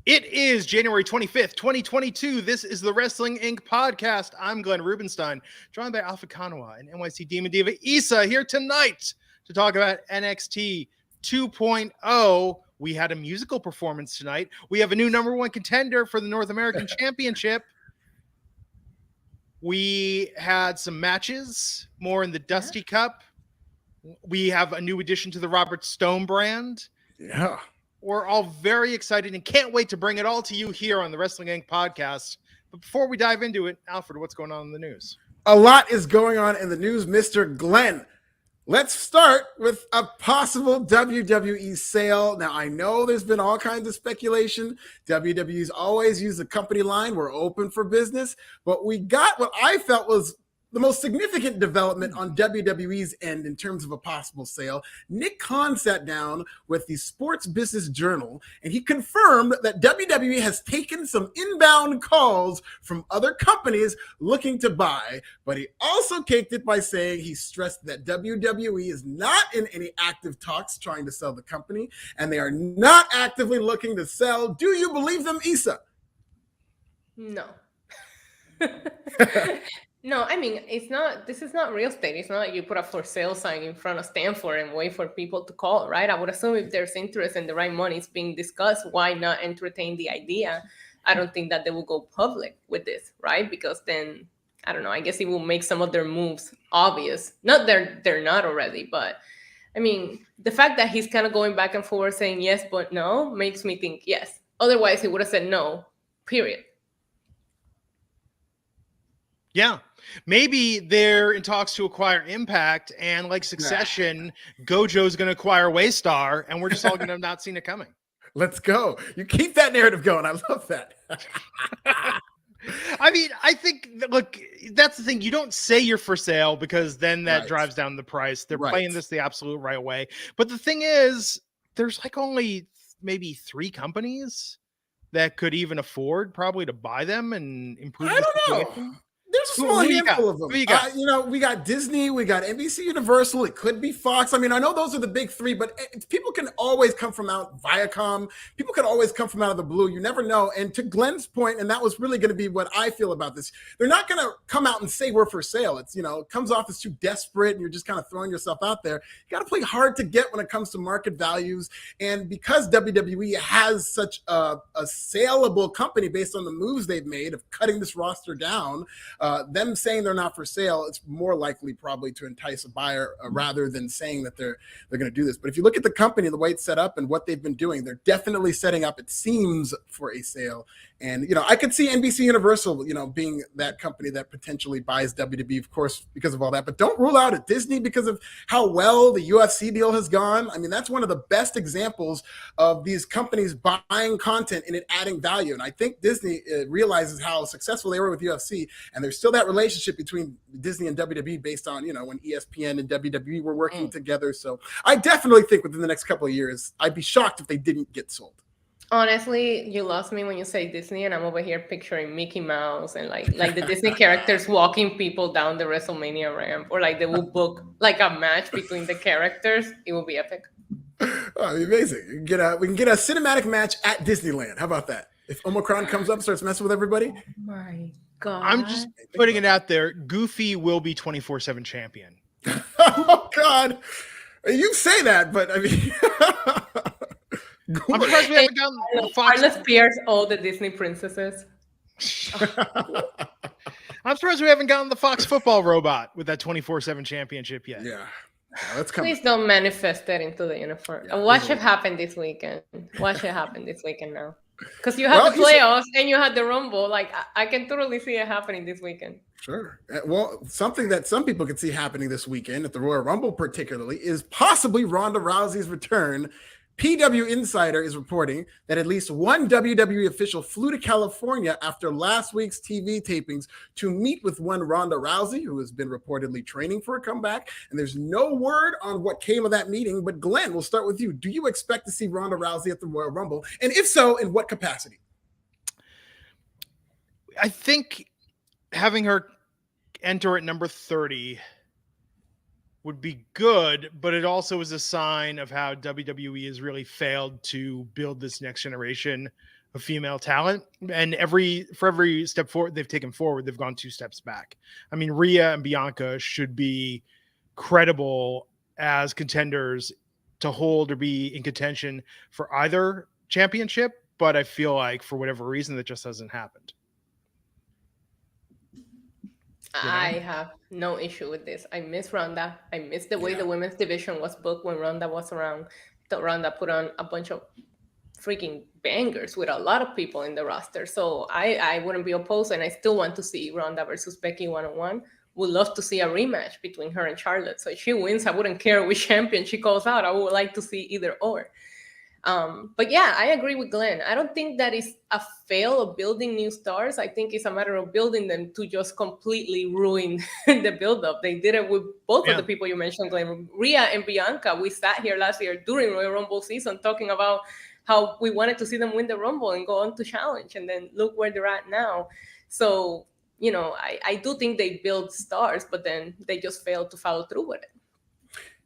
It is January 25th, 2022. This is the Wrestling Inc. podcast. I'm Glenn Rubenstien, joined by Alfred Konuwa and NYC Demon Diva Issa here tonight to talk about NXT 2.0. We had a musical performance tonight. We have a new number one contender for the North American Championship. We had some matches, more in the Dusty Cup. We have a new addition to the Robert Stone brand. Yeah. We're all very excited and can't wait to bring it all to you here on the Wrestling Inc. podcast. But before we dive into it, Alfred, what's going on in the news? A lot is going on in the news, Mr. Glenn. Let's start with a possible WWE sale. Now, I know there's been all kinds of speculation. WWE's always used the company line. We're open for business. But we got what I felt was the most significant development on WWE's end in terms of a possible sale. Nick Khan sat down with the Sports Business Journal, and he confirmed that WWE has taken some inbound calls from other companies looking to buy, but he also caked it by saying he stressed that WWE is not in any active talks trying to sell the company, and they are not actively looking to sell. Do you believe them, Issa? No. No, I mean, this is not real estate. It's not like you put a for sale sign in front of Stanford and wait for people to call, right? I would assume if there's interest and the right money is being discussed, why not entertain the idea? I don't think that they will go public with this, right? Because then, I don't know, I guess it will make some of their moves obvious. Not that they're not already, but I mean, the fact that he's kind of going back and forth saying yes, but no, makes me think yes. Otherwise, he would have said no, period. Yeah. Maybe they're in talks to acquire Impact, and like Succession, Gojo's going to acquire Waystar, and we're just all going to have not seen it coming. Let's go. You keep that narrative going. I love that. I mean, I think, look, that's the thing. You don't say you're for sale because then that drives down the price. They're playing this the absolute right way. But the thing is, there's like only maybe 3 companies that could even afford probably to buy them and improve the situation. There's a small handful of them. We got Disney, we got NBC Universal, it could be Fox. I mean, I know those are the big 3, but people can always come from out Viacom. People can always come from out of the blue. You never know. And to Glenn's point, and that was really going to be what I feel about this, they're not going to come out and say we're for sale. It's, it comes off as too desperate and you're just kind of throwing yourself out there. You got to play hard to get when it comes to market values. And because WWE has such a saleable company based on the moves they've made of cutting this roster down, them saying they're not for sale, it's more likely probably to entice a buyer rather than saying that they're going to do this. But if you look at the company, the way it's set up and what they've been doing, they're definitely setting up, it seems, for a sale. And, I could see NBC Universal, being that company that potentially buys WWE, of course, because of all that. But don't rule out a Disney because of how well the UFC deal has gone. I mean, that's one of the best examples of these companies buying content and it adding value. And I think Disney realizes how successful they were with UFC. And there's still that relationship between Disney and WWE based on, when ESPN and WWE were working together. So I definitely think within the next couple of years, I'd be shocked if they didn't get sold. Honestly, you lost me when you say Disney, and I'm over here picturing Mickey Mouse and like the Disney characters walking people down the WrestleMania ramp, or like they will book like a match between the characters. It will be epic. Oh, amazing! We can get a cinematic match at Disneyland. How about that? If Omicron comes up and starts messing with everybody. Oh my God! I'm just putting it out there. Goofy will be 24/7 champion. Oh God! You say that, but I mean. I'm surprised we haven't gotten the Fox. Carlos Pierce, all the Disney princesses. I'm surprised we haven't gotten the Fox football robot with that 24/7 championship yet. Yeah, that's coming. Please don't manifest that into the uniform. Yeah, watch it happen this weekend. Watch it happen this weekend now. Because you have the playoffs and you had the Rumble. Like, I can totally see it happening this weekend. Sure. Well, something that some people can see happening this weekend at the Royal Rumble particularly is possibly Ronda Rousey's return. PW Insider is reporting that at least one WWE official flew to California after last week's TV tapings to meet with one Ronda Rousey, who has been reportedly training for a comeback. And there's no word on what came of that meeting. But Glenn, we'll start with you. Do you expect to see Ronda Rousey at the Royal Rumble? And if so, in what capacity? I think having her enter at number 30 would be good, but it also is a sign of how WWE has really failed to build this next generation of female talent, and for every step forward they've taken forward, they've gone 2 steps back. I mean, Rhea and Bianca should be credible as contenders to hold or be in contention for either championship, but I feel like for whatever reason that just hasn't happened. I have no issue with this. I miss Ronda. I miss the way the women's division was booked when Ronda was around. That Ronda put on a bunch of freaking bangers with a lot of people in the roster. So I wouldn't be opposed, and I still want to see Ronda versus Becky 1-on-1. Would love to see a rematch between her and Charlotte. So if she wins, I wouldn't care which champion she calls out. I would like to see either or. But yeah, I agree with Glenn. I don't think that is a fail of building new stars. I think it's a matter of building them to just completely ruin the build-up. They did it with both of the people you mentioned, Glenn. Rhea and Bianca, we sat here last year during Royal Rumble season talking about how we wanted to see them win the Rumble and go on to challenge. And then look where they're at now. So, you know, I do think they build stars, but then they just failed to follow through with it.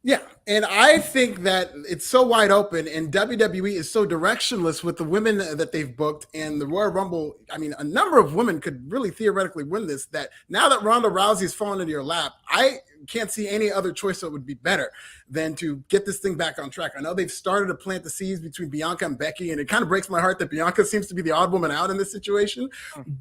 Yeah, and I think that it's so wide open, and WWE is so directionless with the women that they've booked, and the Royal Rumble. I mean, a number of women could really theoretically win this. That now that Ronda Rousey's fallen into your lap, I can't see any other choice that would be better than to get this thing back on track. I know they've started to plant the seeds between Bianca and Becky, and it kind of breaks my heart that Bianca seems to be the odd woman out in this situation.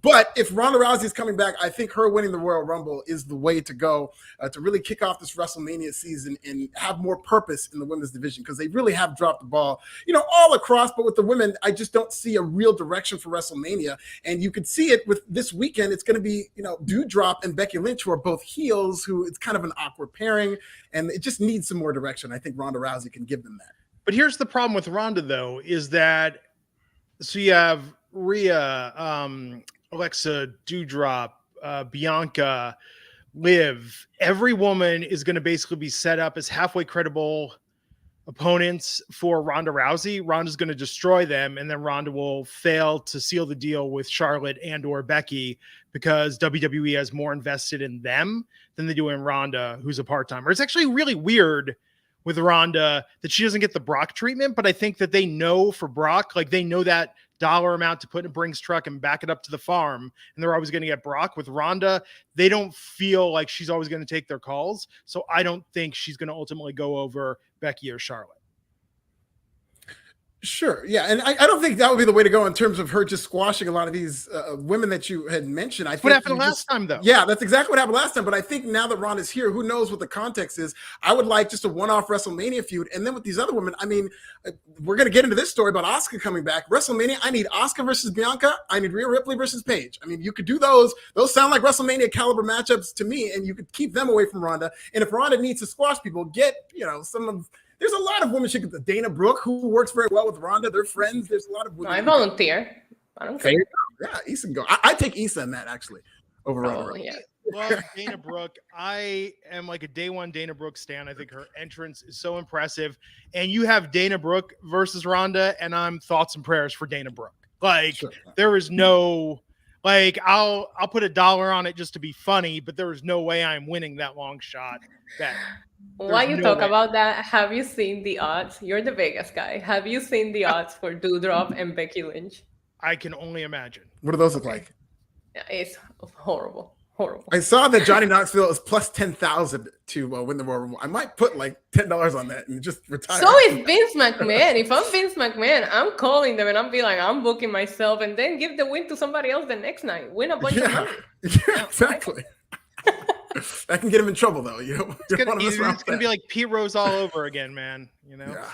But if Ronda Rousey is coming back, I think her winning the Royal Rumble is the way to go to really kick off this WrestleMania season and have more purpose in the women's division, because they really have dropped the ball, you know, all across. But with the women, I just don't see a real direction for WrestleMania. And you could see it with this weekend. It's going to be, you know, Doudrop and Becky Lynch, who are both heels, who it's kind of an awkward pairing, and it just needs some more direction. I think Ronda Rousey can give them that. But here's the problem with Ronda, though, is that so you have Rhea, Alexa, Doudrop, Bianca, Liv. Every woman is going to basically be set up as halfway credible opponents for Ronda Rousey. Ronda's going to destroy them, and then Ronda will fail to seal the deal with Charlotte and or Becky because WWE has more invested in them than they do in Ronda, who's a part-timer. It's actually really weird with Ronda that she doesn't get the Brock treatment, but I think that they know for Brock, like they know that dollar amount to put in a Brinks truck and back it up to the farm, and they're always going to get Brock. With Ronda, they don't feel like she's always going to take their calls, so I don't think she's going to ultimately go over Becky or Charlotte. Sure. Yeah. And I don't think that would be the way to go in terms of her just squashing a lot of these women that you had mentioned. I think what happened last time, though. Yeah, that's exactly what happened last time. But I think now that Ronda's here, who knows what the context is? I would like just a one-off WrestleMania feud. And then with these other women, I mean, we're going to get into this story about Asuka coming back. WrestleMania, I need Asuka versus Bianca. I need Rhea Ripley versus Paige. I mean, you could do those. Those sound like WrestleMania caliber matchups to me, and you could keep them away from Ronda. And if Ronda needs to squash people, get, you know, some of... There's a lot of women. She gets Dana Brooke, who works very well with Ronda. They're friends. There's a lot of women. I volunteer. I don't care. Yeah, Issa can go. I take Issa in that, actually, over Ronda. Yeah. Love Dana Brooke. I am like a day one Dana Brooke stan. I think her entrance is so impressive. And you have Dana Brooke versus Ronda, and I'm thoughts and prayers for Dana Brooke. Like, there is no... Like, I'll put $1 on it just to be funny, but there is no way I'm winning that long shot bet. While you talk about that, have you seen the odds? You're the Vegas guy. Have you seen the odds for Doudrop and Becky Lynch? I can only imagine. What do those look like? It's horrible. Horrible. I saw that Johnny Knoxville is plus 10,000 to win the Royal Rumble. I might put like $10 on that and just retire. So is Vince McMahon. If I'm Vince McMahon, I'm calling them and I'm being like, I'm booking myself, and then give the win to somebody else the next night. Win a bunch of money. Yeah, exactly. That can get him in trouble, though. You know, it's gonna be like Pete Rose all over again, man. You know. Yeah.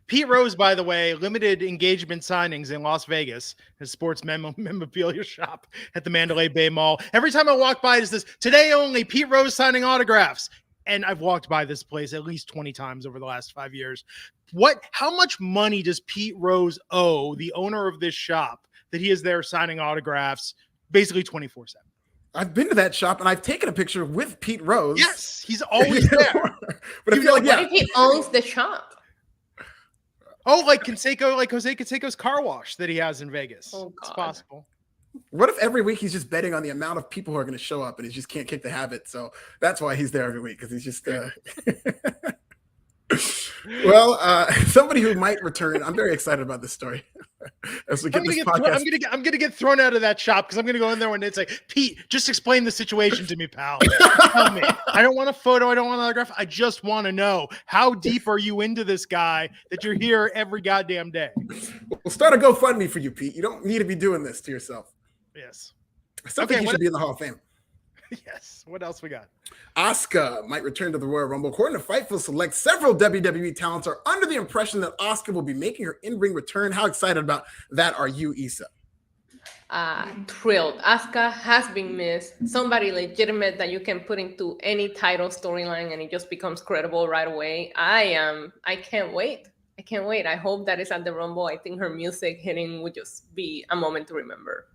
Pete Rose, by the way, limited engagement signings in Las Vegas, his sports memorabilia shop at the Mandalay Bay Mall. Every time I walk by, it's this today only Pete Rose signing autographs. And I've walked by this place at least 20 times over the last 5 years. How much money does Pete Rose owe the owner of this shop that he is there signing autographs basically 24/7? I've been to that shop and I've taken a picture with Pete Rose. Yes, he's always there. But I feel like, what if he owns the shop? Oh, like Canseco, like Jose Canseco's car wash that he has in Vegas. Oh, God. It's possible. What if every week he's just betting on the amount of people who are going to show up and he just can't kick the habit? So that's why he's there every week, because he's just Well, somebody who might return. I'm very excited about this story. As we get this podcast, I'm gonna get thrown out of that shop because I'm gonna go in there and it's like, Pete, just explain the situation to me, pal. Tell me. I don't want a photo. I don't want an autograph. I just want to know, how deep are you into this guy that you're here every goddamn day? We'll start a GoFundMe for you, Pete. You don't need to be doing this to yourself. Yes. I still think you should be in the Hall of Fame. Yes. What else we got? Asuka might return to the Royal Rumble. According to Fightful Select, several WWE talents are under the impression that Asuka will be making her in-ring return. How excited about that are you, Issa? Thrilled. Asuka has been missed. Somebody legitimate that you can put into any title storyline and it just becomes credible right away. I can't wait. I can't wait. I hope that is at the Rumble. I think her music hitting would just be a moment to remember.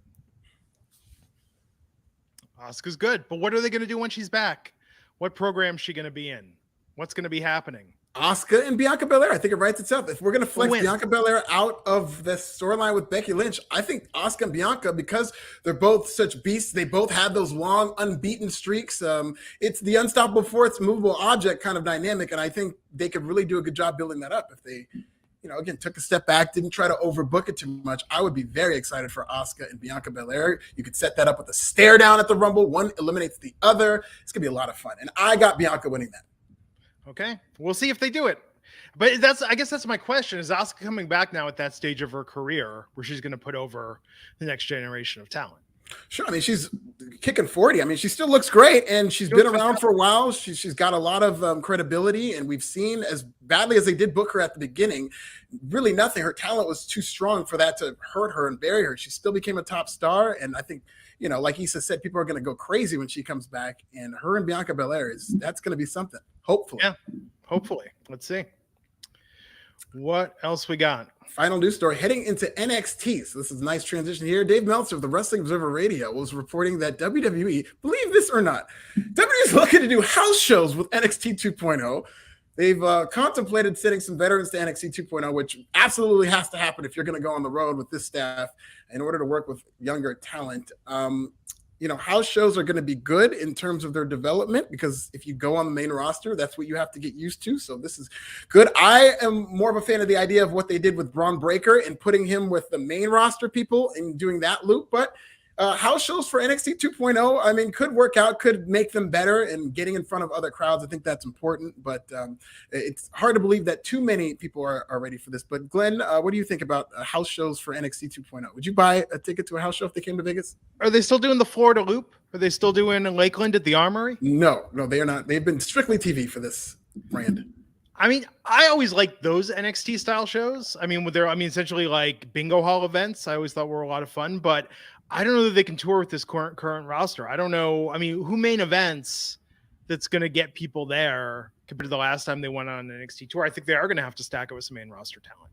Asuka's good, but what are they going to do when she's back? What program is she going to be in? What's going to be happening? Asuka and Bianca Belair. I think it writes itself. If we're going to flex Bianca Belair out of this storyline with Becky Lynch, I think Asuka and Bianca, because they're both such beasts, they both have those long unbeaten streaks. It's the unstoppable force, movable object kind of dynamic, and I think they could really do a good job building that up if they, again, took a step back, didn't try to overbook it too much. I would be very excited for Asuka and Bianca Belair. You could set that up with a stare down at the Rumble. One eliminates the other. It's going to be a lot of fun, and I got Bianca winning that. Okay, we'll see if they do it. But I guess that's my question. Is Asuka coming back now at that stage of her career where she's going to put over the next generation of talent? Sure. I mean, she's kicking 40. I mean, she still looks great, and she's been around for a while. She's got a lot of credibility, and we've seen, as badly as they did book her at the beginning, really nothing. Her talent was too strong for that to hurt her and bury her. She still became a top star, and I think, like Issa said, people are going to go crazy when she comes back, and her and Bianca Belair that's going to be something. Hopefully. Yeah, hopefully. Let's see. What else we got? Final news story heading into NXT. So this is a nice transition here. Dave Meltzer of the Wrestling Observer Radio was reporting that WWE, believe this or not, WWE is looking to do house shows with NXT 2.0. They've contemplated sending some veterans to NXT 2.0, which absolutely has to happen if you're going to go on the road with this staff in order to work with younger talent. House shows are going to be good in terms of their development, because if you go on the main roster, that's what you have to get used to. So this is good. I am more of a fan of the idea of what they did with Braun Breaker and putting him with the main roster people and doing that loop. But house shows for NXT 2.0, I mean, could work out, could make them better, and getting in front of other crowds, I think that's important. But it's hard to believe that too many people are ready for this. But Glenn, what do you think about house shows for NXT 2.0? Would you buy a ticket to a house show if they came to Vegas? Are they still doing the Florida Loop? Are they still doing Lakeland at the Armory? No, they are not. They've been strictly TV for this brand. I mean, I always liked those NXT style shows. I mean, essentially like bingo hall events. I always thought were a lot of fun, but I don't know that they can tour with this current roster. I don't know. I mean, who main events that's going to get people there compared to the last time they went on an NXT tour? I think they are going to have to stack it with some main roster talent.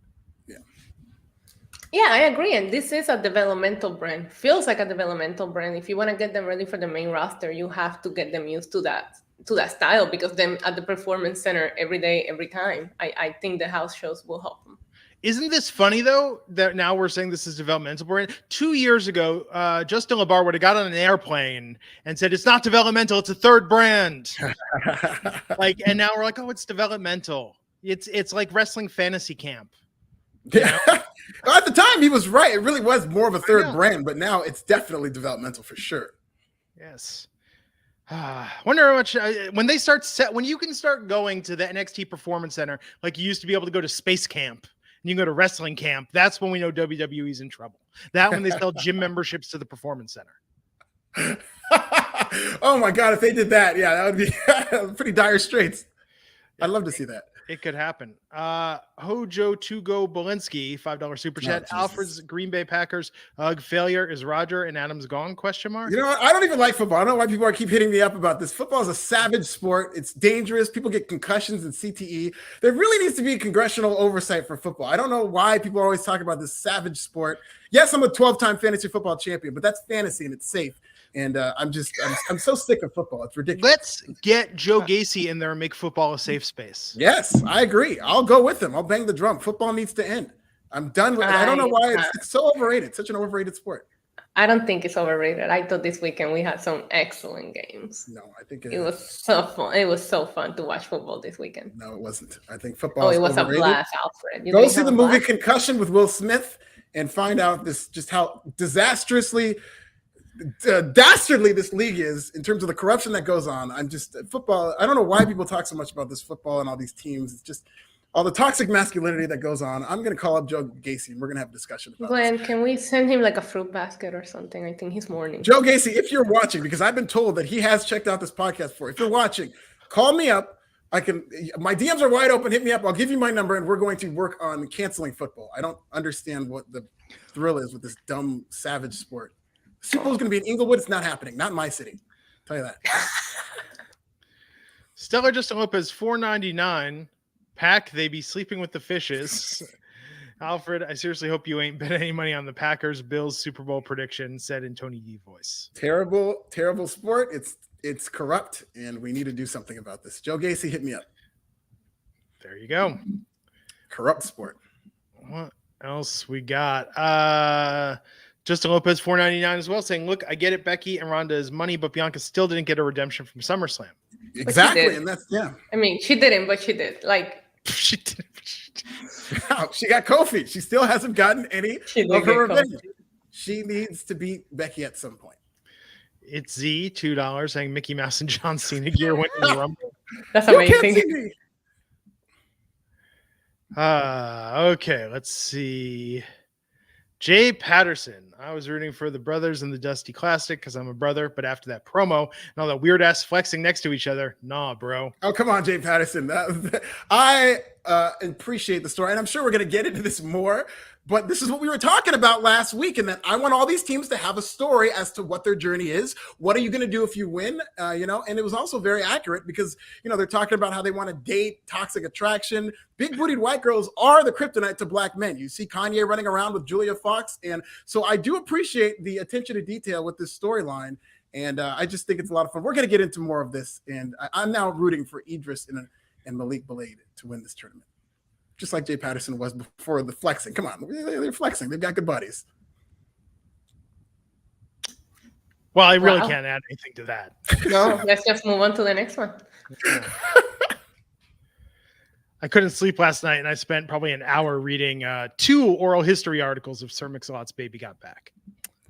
Yeah, I agree. And this is a developmental brand. Feels like a developmental brand. If you want to get them ready for the main roster, you have to get them used to that style, because then at the Performance Center every day, every time, I think the house shows will help them. Isn't this funny, though, that now we're saying this is developmental brand? 2 years ago, Justin LaBar would have got on an airplane and said, it's not developmental, it's a third brand. And now we're like, oh, it's developmental. It's like wrestling fantasy camp. Yeah. At the time, he was right. It really was more of a third brand, but now it's definitely developmental for sure. Yes. Wonder how much when you can start going to the NXT Performance Center, like you used to be able to go to Space Camp and you can go to Wrestling Camp. That's when we know WWE's in trouble. That when they sell gym memberships to the Performance Center. Oh my God! If they did that, that would be pretty dire straits. I'd love to see that. It could happen. Hojo Tugo Belinsky, $5 super chat. Alfred's Green Bay Packers. Failure is Roger and Adams gone? Question mark. You know what? I don't even like football. I don't know why people keep hitting me up about this. Football is a savage sport. It's dangerous. People get concussions and CTE. There really needs to be congressional oversight for football. I don't know why people are always talking about this savage sport. Yes, I'm a 12-time fantasy football champion, but that's fantasy and it's safe. And I'm so sick of football. It's ridiculous. Let's get Joe Gacy in there and make football a safe space. Yes, I agree. I'll go with him. I'll bang the drum. Football needs to end. I'm done with it. I don't know why it's so overrated. Such an overrated sport. I don't think it's overrated. I thought this weekend we had some excellent games. No, I think it was so fun. It was so fun to watch football this weekend. No, it wasn't. I think football. It was overrated. A blast, Alfred. Go see the movie Concussion with Will Smith and find out just how dastardly this league is in terms of the corruption that goes on. Football. I don't know why people talk so much about this football and all these teams. It's just all the toxic masculinity that goes on. I'm going to call up Joe Gacy and we're going to have a discussion about Glenn, can we send him like a fruit basket or something? I think he's mourning. Joe Gacy, if you're watching, because I've been told that he has checked out this podcast before. If you're watching, call me up. My DMs are wide open. Hit me up. I'll give you my number and we're going to work on canceling football. I don't understand what the thrill is with this dumb, savage sport. Super Bowl is going to be in Inglewood. It's not happening. Not in my city. I'll tell you that. Stellar Justin Lopez, $4.99. Pack, they be sleeping with the fishes. Alfred, I seriously hope you ain't bet any money on the Packers Bills Super Bowl prediction, said in Tony D voice. Terrible, terrible sport. It's corrupt, and we need to do something about this. Joe Gacy, hit me up. There you go. Corrupt sport. What else we got? Justin Lopez, $4.99 as well, saying, look, I get it, Becky and Ronda is money, but Bianca still didn't get a redemption from SummerSlam. Exactly, and that's, yeah. I mean, she didn't, but she did. She did. She got Kofi. She still hasn't gotten any of her revenge. She needs to beat Becky at some point. It's Z, $2, saying Mickey Mouse and John Cena gear winning the Rumble. That's amazing. Okay, let's see. Jay Patterson. I was rooting for the brothers in the Dusty Classic because I'm a brother, but after that promo and all that weird ass flexing next to each other, nah, bro. Oh, come on, Jay Patterson. I appreciate the story, and I'm sure we're going to get into this more, but this is what we were talking about last week, and that I want all these teams to have a story as to what their journey is. What are you going to do if you win? And it was also very accurate because, they're talking about how they want to date, toxic attraction. Big bootied white girls are the kryptonite to black men. You see Kanye running around with Julia Fox. And so I do appreciate the attention to detail with this storyline. And I just think it's a lot of fun. We're going to get into more of this. And I'm now rooting for Idris and Malik Blade to win this tournament. Just like Jay Patterson was before the flexing. Come on, they're flexing. They've got good bodies. Well, I really can't add anything to that. No, let's just move on to the next one. I couldn't sleep last night, and I spent probably an hour reading 2 oral history articles of Sir Mix-a-Lot's Baby Got Back.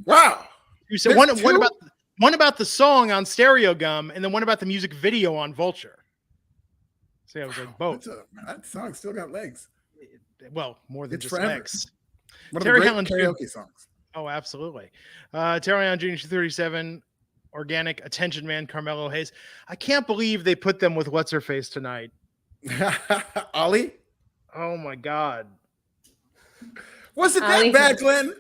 Wow. You said one about the song on Stereo Gum, and then one about the music video on Vulture. So yeah, it was like both. That song still got legs. Well, more than it's just forever. legs. One of the great karaoke songs. Oh, absolutely. Terry on Jr. 237, Organic Attention Man, Carmelo Hayes. I can't believe they put them with what's her face tonight. Ollie? Oh my God. Was it that bad, Glenn?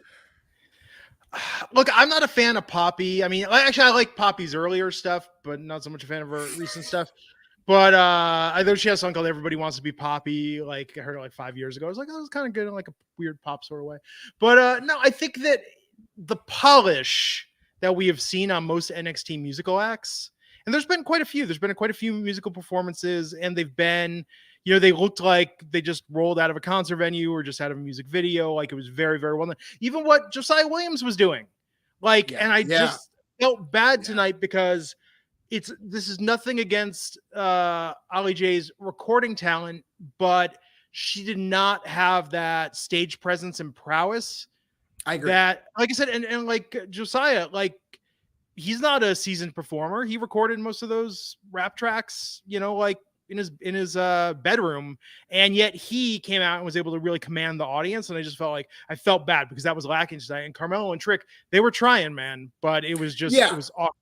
Look, I'm not a fan of Poppy. I mean, actually, I like Poppy's earlier stuff, but not so much a fan of her recent stuff. But I know she has a song called Everybody Wants to Be Poppy. Like, I heard it like 5 years ago. I was like, oh, it was kind of good in like a weird pop sort of way. But no, I think that the polish that we have seen on most NXT musical acts, and there's been quite a few. There's been quite a few musical performances, and they've been, they looked like they just rolled out of a concert venue or just out of a music video. Like, it was very, very well done. Even what Josiah Williams was doing. Like, and I just felt bad tonight because this is nothing against Ollie J's recording talent, but she did not have that stage presence and prowess. I agree. That, like I said, and like Josiah, like, he's not a seasoned performer. He recorded most of those rap tracks, like in his bedroom, and yet he came out and was able to really command the audience. And I just I felt bad because that was lacking tonight. And Carmelo and Trick, they were trying, man, but it was just it was awkward.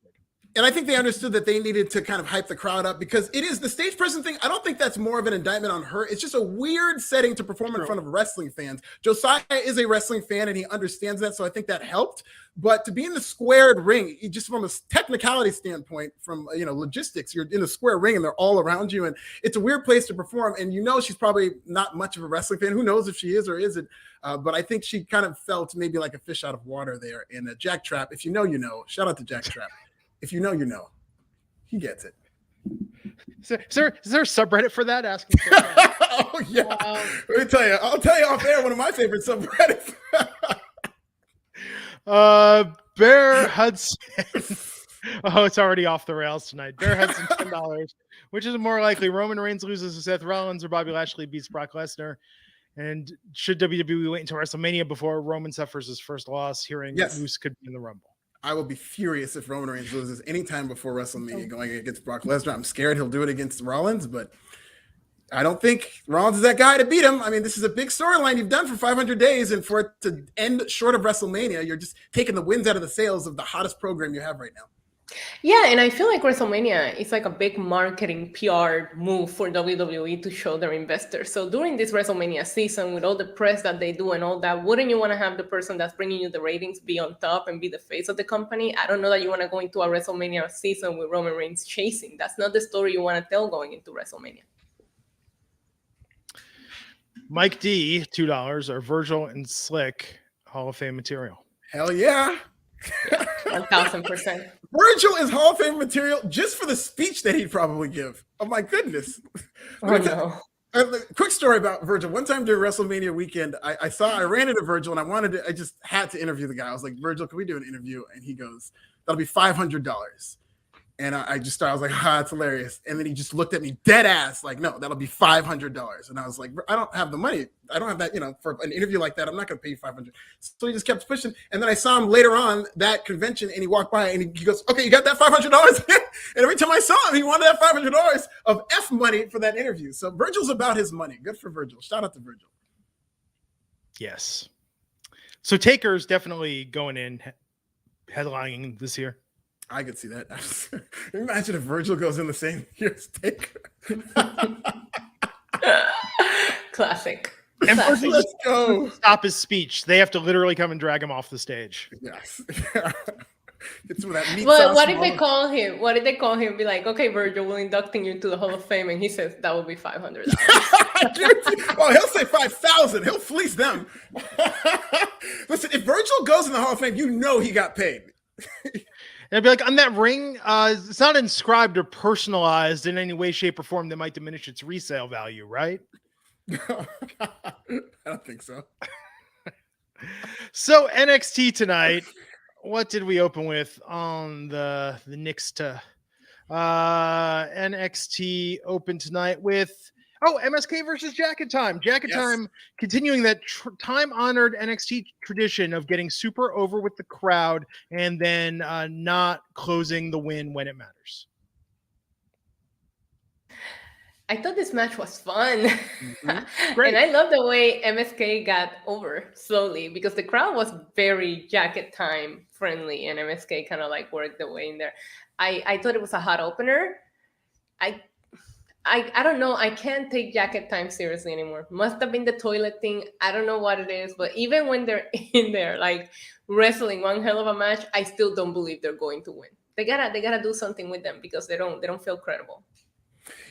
And I think they understood that they needed to kind of hype the crowd up because it is the stage presence thing. I don't think that's more of an indictment on her. It's just a weird setting to perform in front of wrestling fans. Josiah is a wrestling fan and he understands that. So I think that helped. But to be in the squared ring, just from a technicality standpoint, from logistics, you're in a square ring and they're all around you. And it's a weird place to perform. And she's probably not much of a wrestling fan. Who knows if she is or isn't. But I think she kind of felt maybe like a fish out of water there. And Jack Trapp, if you know, you know. Shout out to Jack Trapp. If you know, you know. He gets it. Is there a subreddit for that? Asking for that? Oh, yeah. Let me tell you. I'll tell you off air one of my favorite subreddits. Bear Hudson. Oh, it's already off the rails tonight. Bear Hudson, $10. Which is more likely? Roman Reigns loses to Seth Rollins or Bobby Lashley beats Brock Lesnar? And should WWE wait until WrestleMania before Roman suffers his first loss? Hearing Moose could be in the Rumble. I will be furious if Roman Reigns loses anytime before WrestleMania going against Brock Lesnar. I'm scared he'll do it against Rollins, but I don't think Rollins is that guy to beat him. I mean, this is a big storyline you've done for 500 days, and for it to end short of WrestleMania, you're just taking the wins out of the sails of the hottest program you have right now. Yeah, and I feel like WrestleMania is like a big marketing PR move for WWE to show their investors. So during this WrestleMania season, with all the press that they do and all that, wouldn't you want to have the person that's bringing you the ratings be on top and be the face of the company? I don't know that you want to go into a WrestleMania season with Roman Reigns chasing. That's not the story you want to tell going into WrestleMania. Mike D, $2, are Virgil and Slick Hall of Fame material? Hell yeah. 1,000%. Virgil is Hall of Fame material just for the speech that he'd probably give. Oh my goodness. Oh, no. Quick story about Virgil. One time during WrestleMania weekend, I ran into Virgil and I just had to interview the guy. I was like, Virgil, can we do an interview? And he goes, that'll be $500. And I was like, that's hilarious. And then he just looked at me dead ass, like, no, that'll be $500. And I was like, I don't have the money. I don't have that, for an interview like that. I'm not going to pay you $500. So he just kept pushing. And then I saw him later on that convention and he walked by and he goes, okay, you got that $500? And every time I saw him, he wanted that $500 of F money for that interview. So Virgil's about his money. Good for Virgil. Shout out to Virgil. Yes. So Taker's definitely going in headlining this year. I could see that. Imagine if Virgil goes in the same year as Taker. Classic. And Classic. Let's go. Stop his speech. They have to literally come and drag him off the stage. Yes. Get some of that meat Well, sauce what did they call him? What did they call him? Be like, okay, Virgil, we're inducting you into the Hall of Fame, and he says that would be $500. Oh, he'll say 5,000. He'll fleece them. Listen, if Virgil goes in the Hall of Fame, you know he got paid. And I'd be like, on that ring, it's not inscribed or personalized in any way, shape, or form that might diminish its resale value, right? I don't think so. So NXT tonight, what did we open with on the next NXT open tonight with MSK versus Jacket Time. Time continuing that time-honored NXT tradition of getting super over with the crowd and then not closing the win when it matters. I thought this match was fun. Mm-hmm. Great. And I love the way MSK got over slowly because the crowd was very Jacket Time friendly and MSK kind of like worked the way in there. I thought it was a hot opener. I don't know. I can't take Jacket Time seriously anymore. Must have been the toilet thing. I don't know what it is, but even when they're in there, like wrestling one hell of a match, I still don't believe they're going to win. They gotta do something with them because they don't feel credible.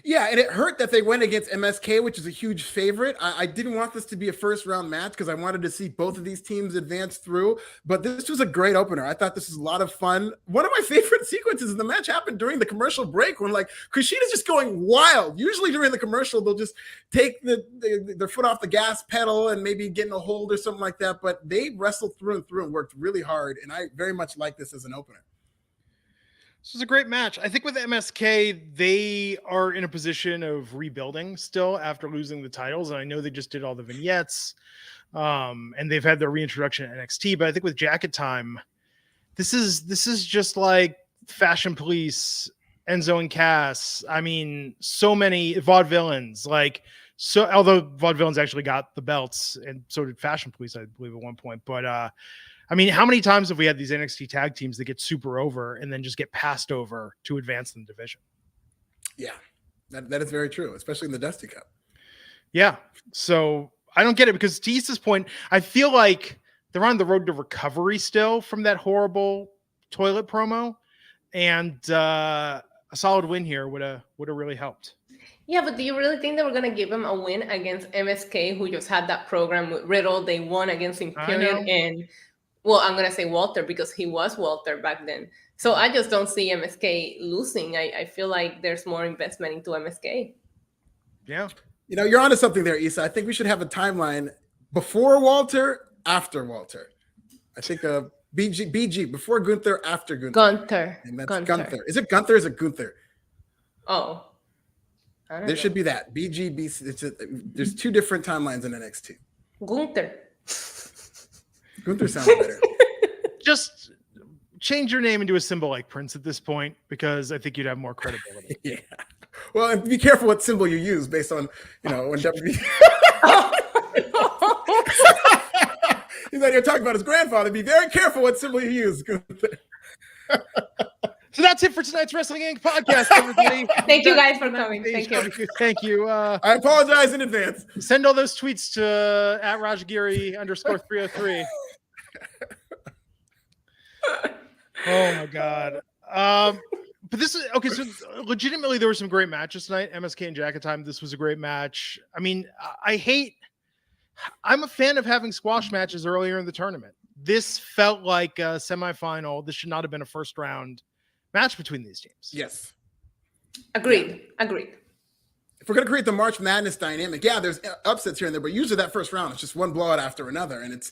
Yeah, and it hurt that they went against MSK, which is a huge favorite. I didn't want this to be a first-round match because I wanted to see both of these teams advance through, but this was a great opener. I thought this was a lot of fun. One of my favorite sequences in the match happened during the commercial break when, like, Kushina's just going wild. Usually during the commercial, they'll just take their foot off the gas pedal and maybe get in a hold or something like that, but they wrestled through and through and worked really hard, and I very much like this as an opener. This is a great match. I think with MSK, they are in a position of rebuilding still after losing the titles. And I know they just did all the vignettes and they've had their reintroduction at NXT. But I think with Jacket Time, this is just like Fashion Police, Enzo and Cass. I mean, so many vaudevillains. Although vaudevillains actually got the belts, and so did Fashion Police, I believe, at one point. But I mean, how many times have we had these NXT tag teams that get super over and then just get passed over to advance in the division? Yeah, that is very true, especially in the Dusty Cup. Yeah. So I don't get it because to Issa's point, I feel like they're on the road to recovery still from that horrible toilet promo. And a solid win here would have really helped. Yeah, but do you really think they were going to give him a win against MSK, who just had that program with Riddle? They won against Imperium and... Well, I'm going to say Walter because he was Walter back then. So I just don't see MSK losing. I feel like there's more investment into MSK. Yeah. You're onto something there, Issa. I think we should have a timeline before Walter, after Walter. I think BG, before Gunther, after Gunther. Gunther. And that's Gunther. Is it Gunther or is it Gunther? Oh. There should be that. BG, there's two different timelines in NXT. Gunther. Gunther sounds better. Just change your name into a symbol like Prince at this point, because I think you'd have more credibility. Yeah. Well, and be careful what symbol you use based on, when WWE. He's out here talking about his grandfather. Be very careful what symbol you use. So that's it for tonight's Wrestling Inc. podcast, everybody. Thank you guys for coming. Thank you. Thank you. I apologize in advance. Send all those tweets to @Rajagiri_303. Oh my God. But this is okay. So legitimately, there were some great matches tonight. MSK and Jacket Time. This was a great match. I mean, I'm a fan of having squash matches earlier in the tournament. This felt like a semifinal. This should not have been a first round match between these teams. Yes. Agreed. If we're going to create the March Madness dynamic, there's upsets here and there, but usually that first round is just one blowout after another, and it's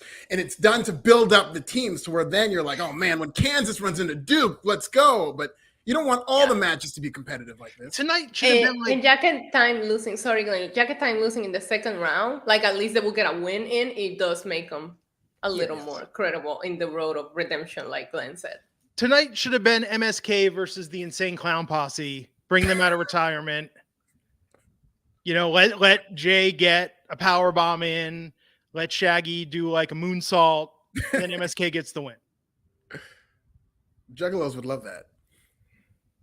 done to build up the teams to where then you're like, oh man, when Kansas runs into Duke, let's go. But you don't want all the matches to be competitive like this. Tonight should have been like... And Jacket Time losing, Jacket Time losing in the second round, like at least they will get a win in, it does make them a little more credible in the road of redemption, like Glenn said. Tonight should have been MSK versus the Insane Clown Posse. Bring them out of retirement. Let Jay get a power bomb in. Let Shaggy do like a moonsault. Then MSK gets the win. Juggalos would love that.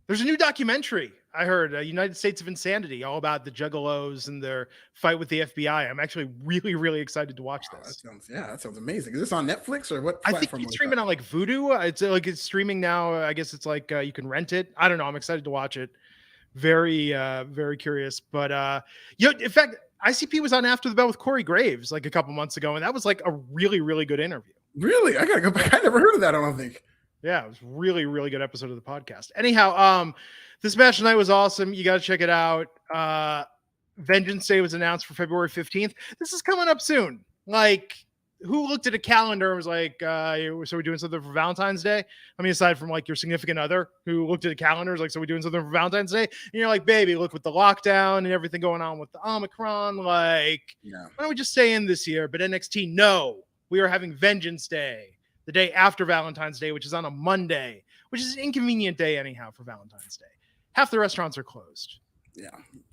There's a new documentary I heard, United States of Insanity, all about the Juggalos and their fight with the FBI. I'm actually really, really excited to watch this. That sounds amazing. Is this on Netflix or what? I think it's streaming on like Vudu. It's streaming now. I guess it's like you can rent it. I don't know. I'm excited to watch it. Very, very curious. But in fact, ICP was on After the Bell with Corey Graves like a couple months ago, and that was like a really, really good interview. Really? I gotta go back. I never heard of that. I don't think. Yeah, it was really, really good episode of the podcast. Anyhow, this match tonight was awesome. You got to check it out. Vengeance Day was announced for February 15th. This is coming up soon. Like, who looked at a calendar and was like, so we're doing something for Valentine's Day? I mean, aside from like your significant other who looked at a calendar is like, so we're doing something for Valentine's Day? And you're like, baby, look with the lockdown and everything going on with the Omicron. Like, why don't we just stay in this year? But NXT, no, we are having Vengeance Day, the day after Valentine's Day, which is on a Monday, which is an inconvenient day anyhow for Valentine's Day. Half the restaurants are closed. Yeah.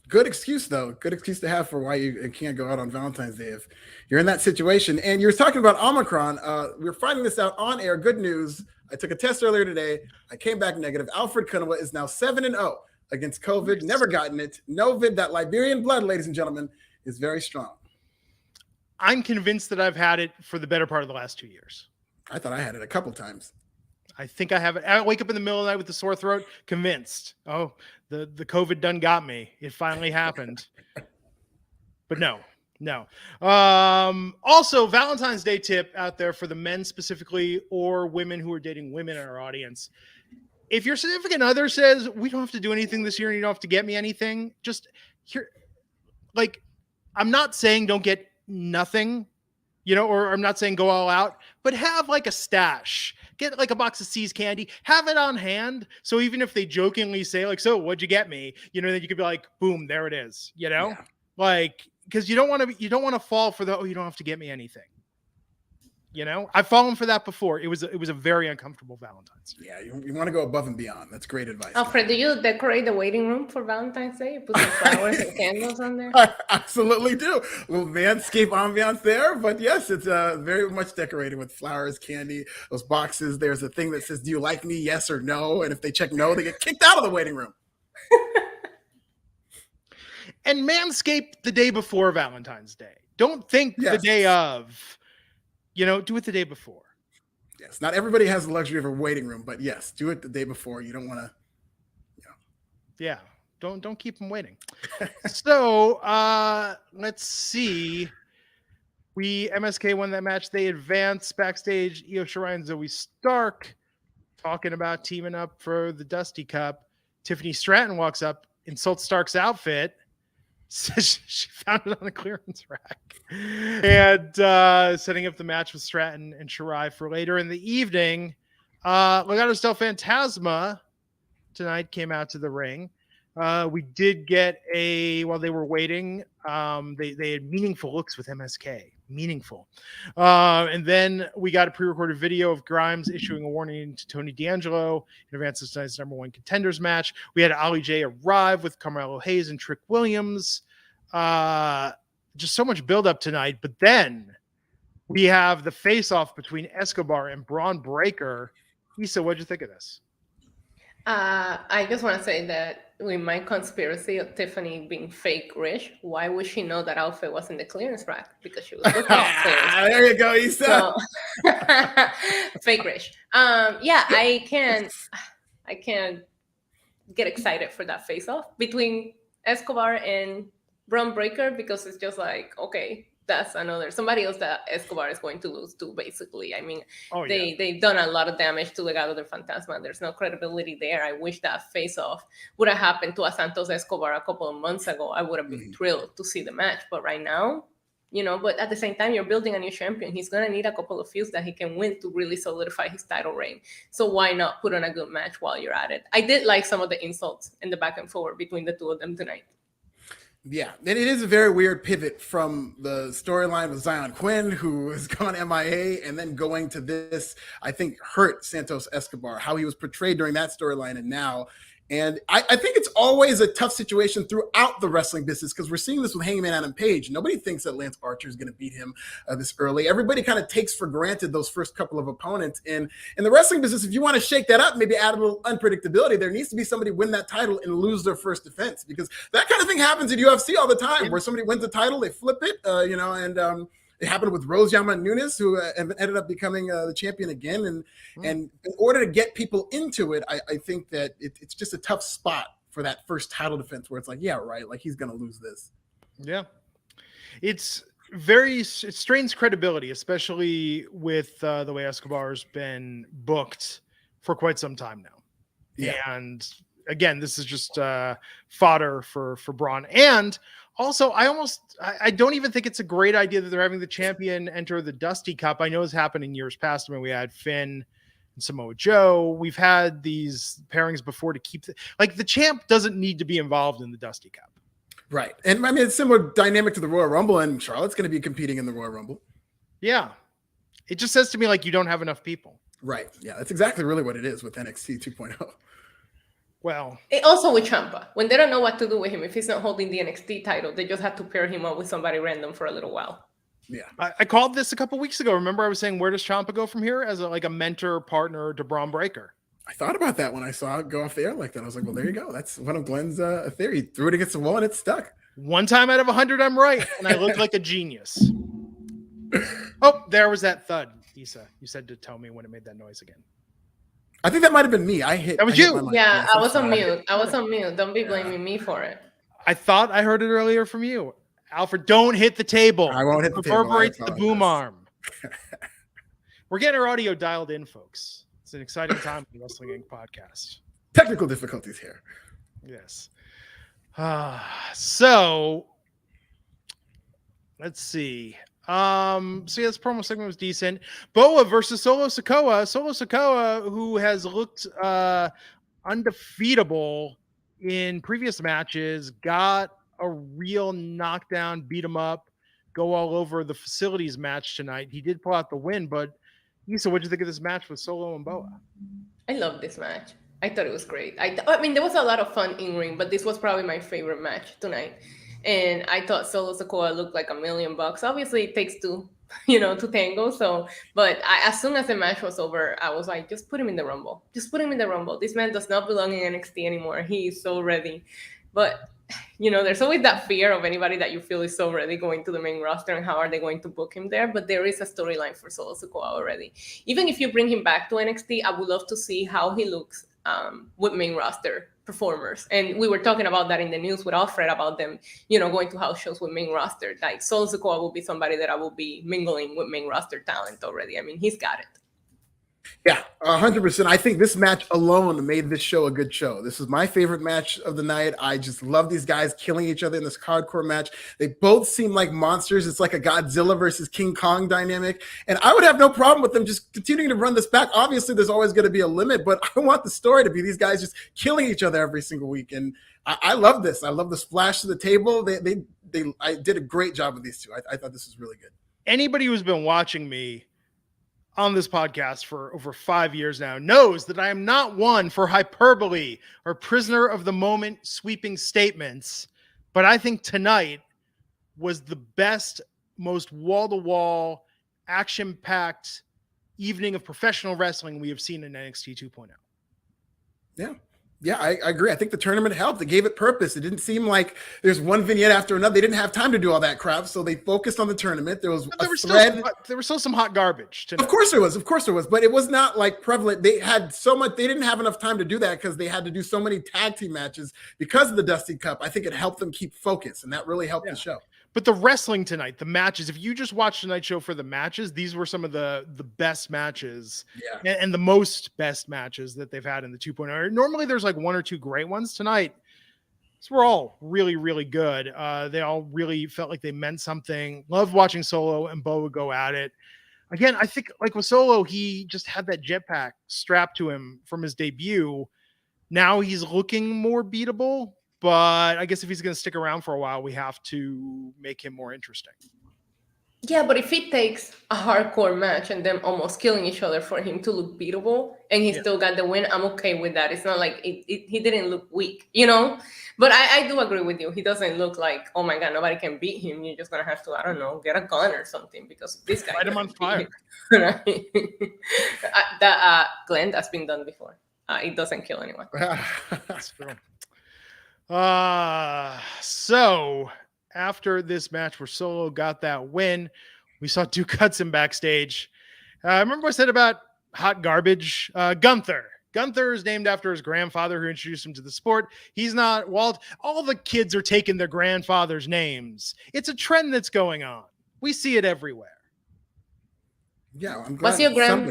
Good excuse, though. Good excuse to have for why you can't go out on Valentine's Day if you're in that situation. And you're talking about Omicron. We're finding this out on air. Good news. I took a test earlier today. I came back negative. Alfred Konuwa is now 7-0 against COVID. Never gotten it. Novid, that Liberian blood, ladies and gentlemen, is very strong. I'm convinced that I've had it for the better part of the last 2 years. I thought I had it a couple times. I think I have it. I wake up in the middle of the night with the sore throat, convinced. Oh, the COVID done got me. It finally happened. But no. Also, Valentine's Day tip out there for the men specifically, or women who are dating women in our audience. If your significant other says, we don't have to do anything this year and you don't have to get me anything, just here, like, I'm not saying don't get nothing, or I'm not saying go all out, but have like a stash. Get like a box of C's candy, have it on hand. So even if they jokingly say like, so what'd you get me? Then you could be like, boom, there it is, like, because you don't want to fall for the, you don't have to get me anything. I've fallen for that before. It was a very uncomfortable Valentine's Day. Yeah, you want to go above and beyond. That's great advice. Alfred, do you decorate the waiting room for Valentine's Day? You put some flowers and candles on there? I absolutely do. A little landscape ambiance there, but yes, it's very much decorated with flowers, candy, those boxes. There's a thing that says, do you like me? Yes or no. And if they check no, they get kicked out of the waiting room. And Manscaped the day before Valentine's Day. Don't think the day of. Do it the day before. Yes, not everybody has the luxury of a waiting room, but yes, do it the day before. You don't want to, Yeah, don't keep them waiting. So let's see. MSK won that match. They advanced backstage. Io Shirai and Zoe Stark talking about teaming up for the Dusty Cup. Tiffany Stratton walks up, insults Stark's outfit, She found it on the clearance rack. And setting up the match with Stratton and Shirai for later in the evening. Legado del Fantasma tonight came out to the ring. We did get while they were waiting, they had meaningful looks with MSK. Meaningful. And then we got a pre-recorded video of Grimes issuing a warning to Tony D'Angelo in advance of tonight's number one contenders match. We had Ali J arrive with Carmelo Hayes and Trick Williams. Just so much build up tonight. But then we have the face-off between Escobar and Braun Breaker. Issa, what'd you think of this? I just want to say that with my conspiracy of Tiffany being fake rich, why would she know that outfit was in the clearance rack? Because she was looking at clearance. There you go, Issa. So, fake rich. Yeah, I can get excited for that face-off between Escobar and Braun Breaker, because it's just like, okay, that's somebody else that Escobar is going to lose to, basically. I mean, they've done a lot of damage to Legado del Fantasma. There's no credibility there. I wish that face-off would have happened to a Santos Escobar a couple of months ago. I would have been thrilled to see the match. But right now, but at the same time, you're building a new champion. He's going to need a couple of feuds that he can win to really solidify his title reign. So why not put on a good match while you're at it? I did like some of the insults in the back and forward between the two of them tonight. Yeah, and it is a very weird pivot from the storyline with Zion Quinn, who has gone MIA, and then going to this, I think, hurt Santos Escobar, how he was portrayed during that storyline and now. And I think it's always a tough situation throughout the wrestling business, because we're seeing this with Hangman Adam Page. Nobody thinks that Lance Archer is going to beat him this early. Everybody kind of takes for granted those first couple of opponents. And in the wrestling business, if you want to shake that up, maybe add a little unpredictability, there needs to be somebody win that title and lose their first defense, because that kind of thing happens in UFC all the time, where somebody wins the title, they flip it, and it happened with Rose Namajunas, who ended up becoming the champion again. And in order to get people into it, I think that it's just a tough spot for that first title defense, where it's like, yeah, right, like he's going to lose this. Yeah. It strains credibility, especially with the way Escobar's been booked for quite some time now. Yeah. And again, this is just fodder for Braun. And also, I don't even think it's a great idea that they're having the champion enter the Dusty Cup. I know it's happened in years past. I mean, we had Finn and Samoa Joe. We've had these pairings before to keep the champ doesn't need to be involved in the Dusty Cup. Right. And I mean, it's similar dynamic to the Royal Rumble, and Charlotte's going to be competing in the Royal Rumble. Yeah. It just says to me like you don't have enough people. Right. Yeah, that's exactly really what it is with NXT 2.0. Well, also with Ciampa, when they don't know what to do with him, if he's not holding the NXT title, they just have to pair him up with somebody random for a little while. Yeah, I called this a couple weeks ago. Remember, I was saying, where does Ciampa go from here as a mentor partner to Braun Breaker? I thought about that when I saw it go off the air like that. I was like, well, there you go. That's one of Glenn's theory. He threw it against the wall and it stuck. One time out of 100, I'm right, and I look like a genius. Oh, there was that thud, Issa. You said to tell me when it made that noise again. I think that might have been me. That was you. Yeah, I was on mute. Don't be blaming me for it. I thought I heard it earlier from you. Alfred, don't hit the table. I won't hit the table. Reverberates the boom arm. We're getting our audio dialed in, folks. It's an exciting time for the Wrestling Inc. podcast. Technical difficulties here. Yes. So let's see. This promo segment was decent. Boa versus Solo Sikoa. Solo Sikoa, who has looked undefeatable in previous matches, got a real knockdown, beat him up, go all over the facilities match tonight. He did pull out the win, but Issa, what did you think of this match with Solo and Boa? I love this match. I thought it was great. I mean, there was a lot of fun in ring, but this was probably my favorite match tonight. And I thought Solo Sikoa looked like $1 million. Obviously, it takes two, to tango. So, but as soon as the match was over, I was like, just put him in the Rumble. Just put him in the Rumble. This man does not belong in NXT anymore. He is so ready. But, there's always that fear of anybody that you feel is so ready going to the main roster and how are they going to book him there. But there is a storyline for Solo Sikoa already. Even if you bring him back to NXT, I would love to see how he looks with main roster performers. And we were talking about that in the news with Alfred about them, going to house shows with main roster. Like Solo Sikoa will be somebody that I will be mingling with main roster talent already. I mean, he's got it. Yeah, 100%. I think this match alone made this show a good show. This is my favorite match of the night. I just love these guys killing each other in this hardcore match. They both seem like monsters. It's like a Godzilla versus King Kong dynamic. And I would have no problem with them just continuing to run this back. Obviously, there's always going to be a limit, but I want the story to be these guys just killing each other every single week. And I love this. I love the splash to the table. I did a great job with these two. I thought this was really good. Anybody who's been watching me on this podcast for over 5 years now knows that I am not one for hyperbole or prisoner of the moment sweeping statements, but I think tonight was the best, most wall-to-wall, action-packed evening of professional wrestling we have seen in NXT 2.0. Yeah, I agree. I think the tournament helped. It gave it purpose. It didn't seem like there's one vignette after another. They didn't have time to do all that crap, so they focused on the tournament. There was there was still some hot garbage tonight. Of course there was, but it was not like prevalent. They had so much. They didn't have enough time to do that because they had to do so many tag team matches because of the Dusty Cup. I think it helped them keep focus, and that really helped the show. But the wrestling tonight, the matches, if you just watch tonight's show for the matches, these were some of the best matches and the most best matches that they've had in the 2.0. Normally there's like one or two great ones. Tonight, these were all really, really good. They all really felt like they meant something. Loved watching Solo and Boa go at it. Again, I think like with Solo, he just had that jetpack strapped to him from his debut. Now he's looking more beatable. But I guess if he's going to stick around for a while, we have to make him more interesting. Yeah, but if it takes a hardcore match and them almost killing each other for him to look beatable and he still got the win, I'm okay with that. It's not like he didn't look weak, you know? But I do agree with you. He doesn't look like, oh my God, nobody can beat him. You're just going to have to, I don't know, get a gun or something because this guy. Light him on fire. Right? Glenn, that's been done before. It doesn't kill anyone. That's true. So after this match where Solo got that win, we saw Duke Hudson backstage. Remember what I said about hot garbage? Gunther. Gunther is named after his grandfather who introduced him to the sport. He's not Walt. All the kids are taking their grandfather's names. It's a trend that's going on. We see it everywhere. Yeah, I'm glad.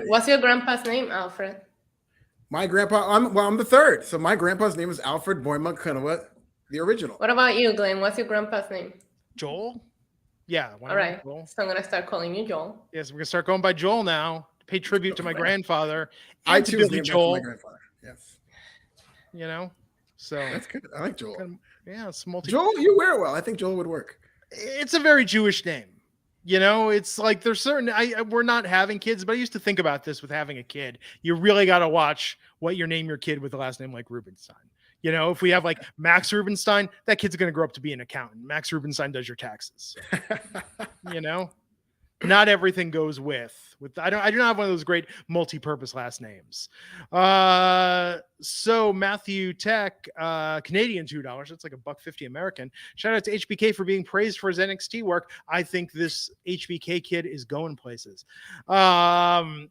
What's your grandpa's name, Alfred? My grandpa, I'm the third. So my grandpa's name is Alfred Konuwa, the original. What about you, Glenn? What's your grandpa's name? Joel? Yeah. All right. Joel. So I'm going to start calling you Joel. Yes, we're going to start going by Joel now. Pay tribute to my grandfather. I too was named after my grandfather. Yes. You know? So that's good. I like Joel. Yeah, it's multi. Joel, you wear well. I think Joel would work. It's a very Jewish name. You know, it's like there's certain, we're not having kids, but I used to think about this with having a kid. You really got to watch what you name your kid with a last name like Rubenstien. You know, if we have like Max Rubenstien, that kid's going to grow up to be an accountant. Max Rubenstien does your taxes. You know, not everything goes with, I do not have one of those great multi-purpose last names. So Matthew Tech, Canadian $2. That's like $1.50 American. Shout out to HBK for being praised for his NXT work. I think this HBK kid is going places. Like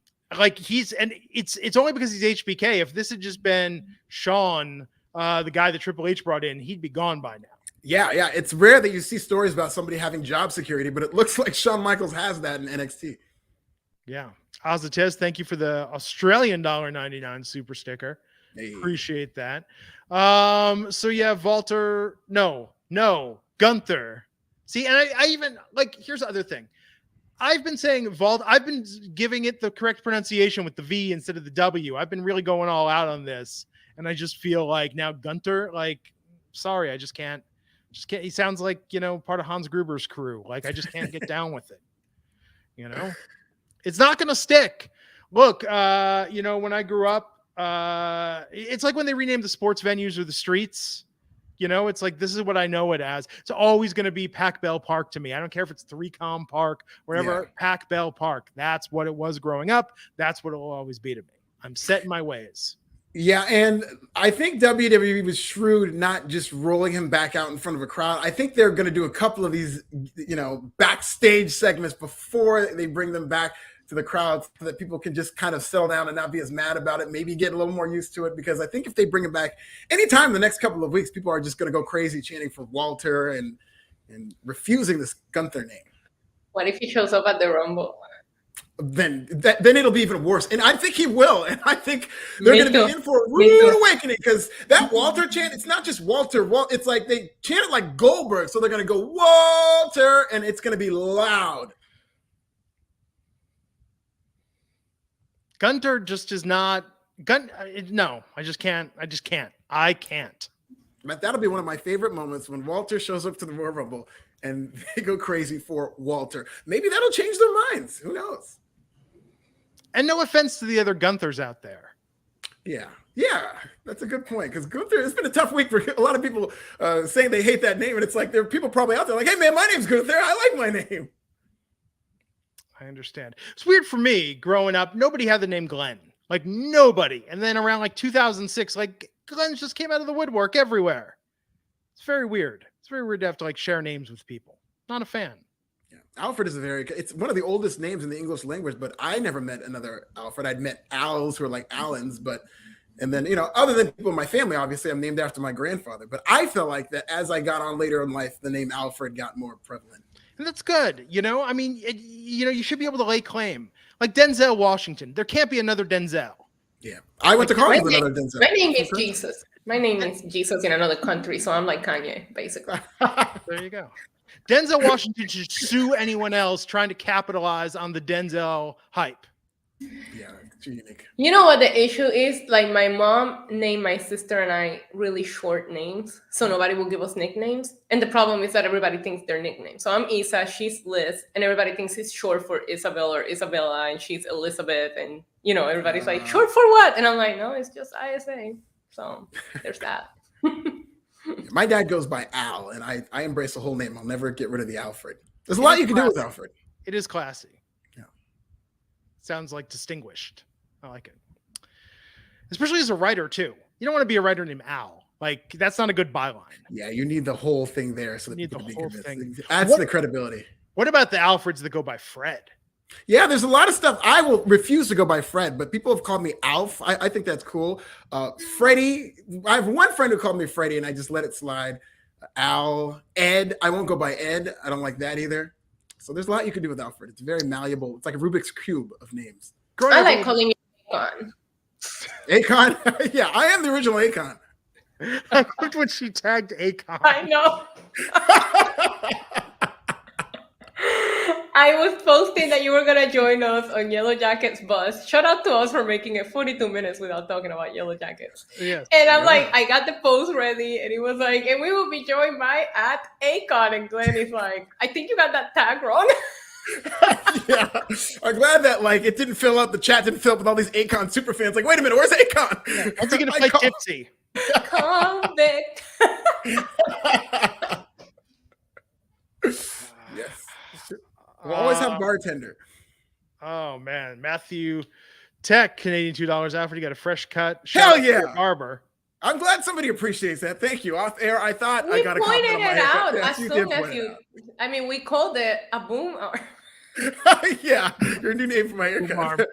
it's only because he's HBK. If this had just been Sean, the guy that Triple H brought in, he'd be gone by now. Yeah. It's rare that you see stories about somebody having job security, but it looks like Shawn Michaels has that in NXT. Yeah. Azatez, thank you for the Australian $1.99 super sticker. Hey. Appreciate that. So yeah, Gunther. See, and I even like, here's the other thing. I've been saying I've been giving it the correct pronunciation with the V instead of the W. I've been really going all out on this. And I just feel like now Gunther, like, sorry, I just can't. He sounds like, you know, part of Hans Gruber's crew. Like, I just can't get down with it. You know, it's not going to stick. Look, you know, when I grew up, it's like when they renamed the sports venues or the streets. You know, it's like, this is what I know it as. It's always going to be Pac Bell Park to me. I don't care if it's 3Com Park, whatever, Pac Bell Park. That's what it was growing up. That's what it will always be to me. I'm set in my ways. Yeah, and I think WWE was shrewd not just rolling him back out in front of a crowd. I think they're going to do a couple of these, you know, backstage segments before they bring them back to the crowd so that people can just kind of settle down and not be as mad about it, maybe get a little more used to it, because I think if they bring him back anytime in the next couple of weeks, people are just going to go crazy chanting for Walter and refusing this Gunther name. What if he shows up at the Rumble? then it'll be even worse. And I think he will. And I think they're going to be in for a rude awakening, because that Walter chant, it's not just Walter. It's like they chant it like Goldberg. So they're going to go Walter, and it's going to be loud. Gunter just is not no, I just can't. I can't. But that'll be one of my favorite moments, when Walter shows up to the Royal Rumble and they go crazy for Walter. Maybe that'll change their minds. Who knows? And no offense to the other Gunthers out there. Yeah, that's a good point, because Gunther, it's been a tough week for a lot of people saying they hate that name, and it's like there are people probably out there like, hey man, my name's Gunther, I like my name. I understand. It's weird for me growing up. Nobody had the name Glenn, like nobody. And then around like 2006, like Glenn just came out of the woodwork everywhere. It's very weird. It's very weird to have to like share names with people. Not a fan. Alfred is it's one of the oldest names in the English language, but I never met another Alfred. I'd met Als who are like Allens, and then, other than people in my family, obviously I'm named after my grandfather, but I felt like that as I got on later in life, the name Alfred got more prevalent. And that's good. I mean, you should be able to lay claim, like Denzel Washington. There can't be another Denzel. Yeah. I went to college with another Denzel. My name is Jesus. My name is Jesus in another country. So I'm like Kanye, basically. There you go. Denzel Washington should sue anyone else trying to capitalize on the Denzel hype. Yeah, it's unique. You know what the issue is? Like, my mom named my sister and I really short names, so nobody will give us nicknames. And the problem is that everybody thinks they're nicknames. So I'm Isa, she's Liz, and everybody thinks it's short for Isabel or Isabella, and she's Elizabeth, and everybody's like, short for what? And I'm like, no, it's just ISA. So there's that. My dad goes by Al, and I embrace the whole name. I'll never get rid of the Alfred. There's a lot you can do with Alfred. It is classy. Yeah. Sounds like distinguished. I like it. Especially as a writer, too. You don't want to be a writer named Al. Like, that's not a good byline. Yeah, you need the whole thing there so that you need people the can be whole convinced. thing. Adds to the credibility. What about the Alfreds that go by Fred? Yeah, there's a lot of stuff. I will refuse to go by Fred, but people have called me Alf. I think that's cool. Freddie, I have one friend who called me Freddie, and I just let it slide. Al, Ed, I won't go by Ed. I don't like that either. So there's a lot you can do with Alfred. It's very malleable. It's like a Rubik's Cube of names. I like calling you Akon. Akon? Yeah, I am the original Akon. I loved when she tagged Akon. I know. I was posting that you were going to join us on Yellow Jackets bus. Shout out to us for making it 42 minutes without talking about Yellow Jackets. Yes. And I'm like, I got the post ready, and he was like, and we will be joined by @Akon. And Glenn is like, I think you got that tag wrong. Yeah. I'm glad that it didn't fill up, the chat didn't fill up with all these Akon super fans. Like, wait a minute, where's Akon? Yeah. When's he going to play Tipsy? Convict. Yes. We'll always have bartender. Oh man, Matthew Tech, Canadian $2. Alfred, you got a fresh cut. Hell yeah, barber. I'm glad somebody apprecites that. Thank you. Off air, I thought I got a compliment on my haircut. Yes, as soon as you. I mean, we called it a boom. Yeah, your new name for my haircut.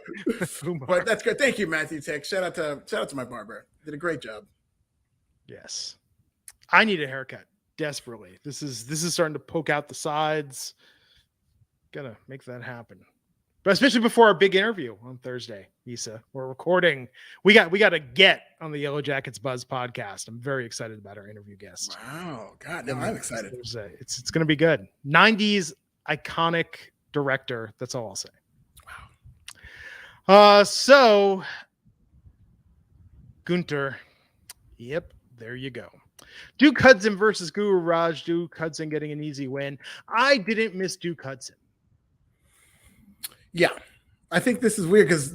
Boom But that's good. Thank you, Matthew Tech. Shout out to my barber. Did a great job. Yes, I need a haircut desperately. This is starting to poke out the sides. Gotta make that happen. But especially before our big interview on Thursday, Issa. We're recording. We got to get on the Yellow Jackets Buzz podcast. I'm very excited about our interview guest. Wow. God, no, I'm excited. It's going to be good. 90s iconic director. That's all I'll say. Wow. So Gunter. Yep. There you go. Duke Hudson versus Guru Raj. Duke Hudson getting an easy win. I didn't miss Duke Hudson. Yeah, I think this is weird because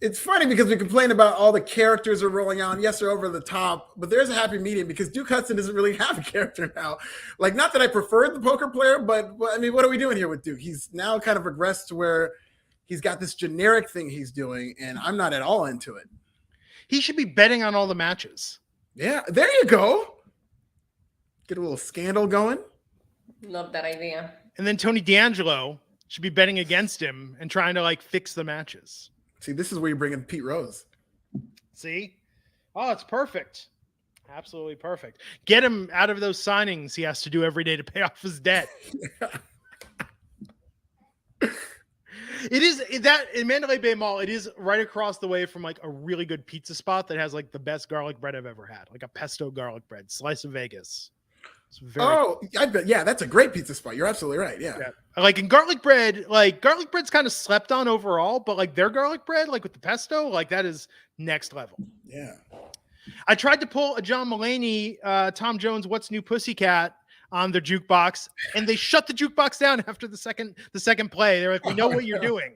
it's funny because we complain about all the characters are rolling out. Yes, they're over the top, but there's a happy medium because Duke Hudson doesn't really have a character now. Like, not that I preferred the poker player, but I mean, what are we doing here with Duke? He's now kind of regressed to where he's got this generic thing he's doing, and I'm not at all into it. He should be betting on all the matches. Yeah, there you go. Get a little scandal going. Love that idea. And then Tony D'Angelo should be betting against him and trying to fix the matches. See, this is where you bring in Pete Rose. See? Oh, it's perfect. Absolutely perfect. Get him out of those signings he has to do every day to pay off his debt. It is that in Mandalay Bay Mall. It is right across the way from like a really good pizza spot that has like the best garlic bread I've ever had, like a pesto garlic bread, Slice of Vegas. I bet. Yeah, that's a great pizza spot. You're absolutely right. Yeah. Like in garlic bread's kind of slept on overall, but like their garlic bread, like with the pesto, like that is next level. Yeah. I tried to pull a John Mulaney, Tom Jones, What's New Pussycat on the jukebox, and they shut the jukebox down after the second play. They're like, "We know what you're doing."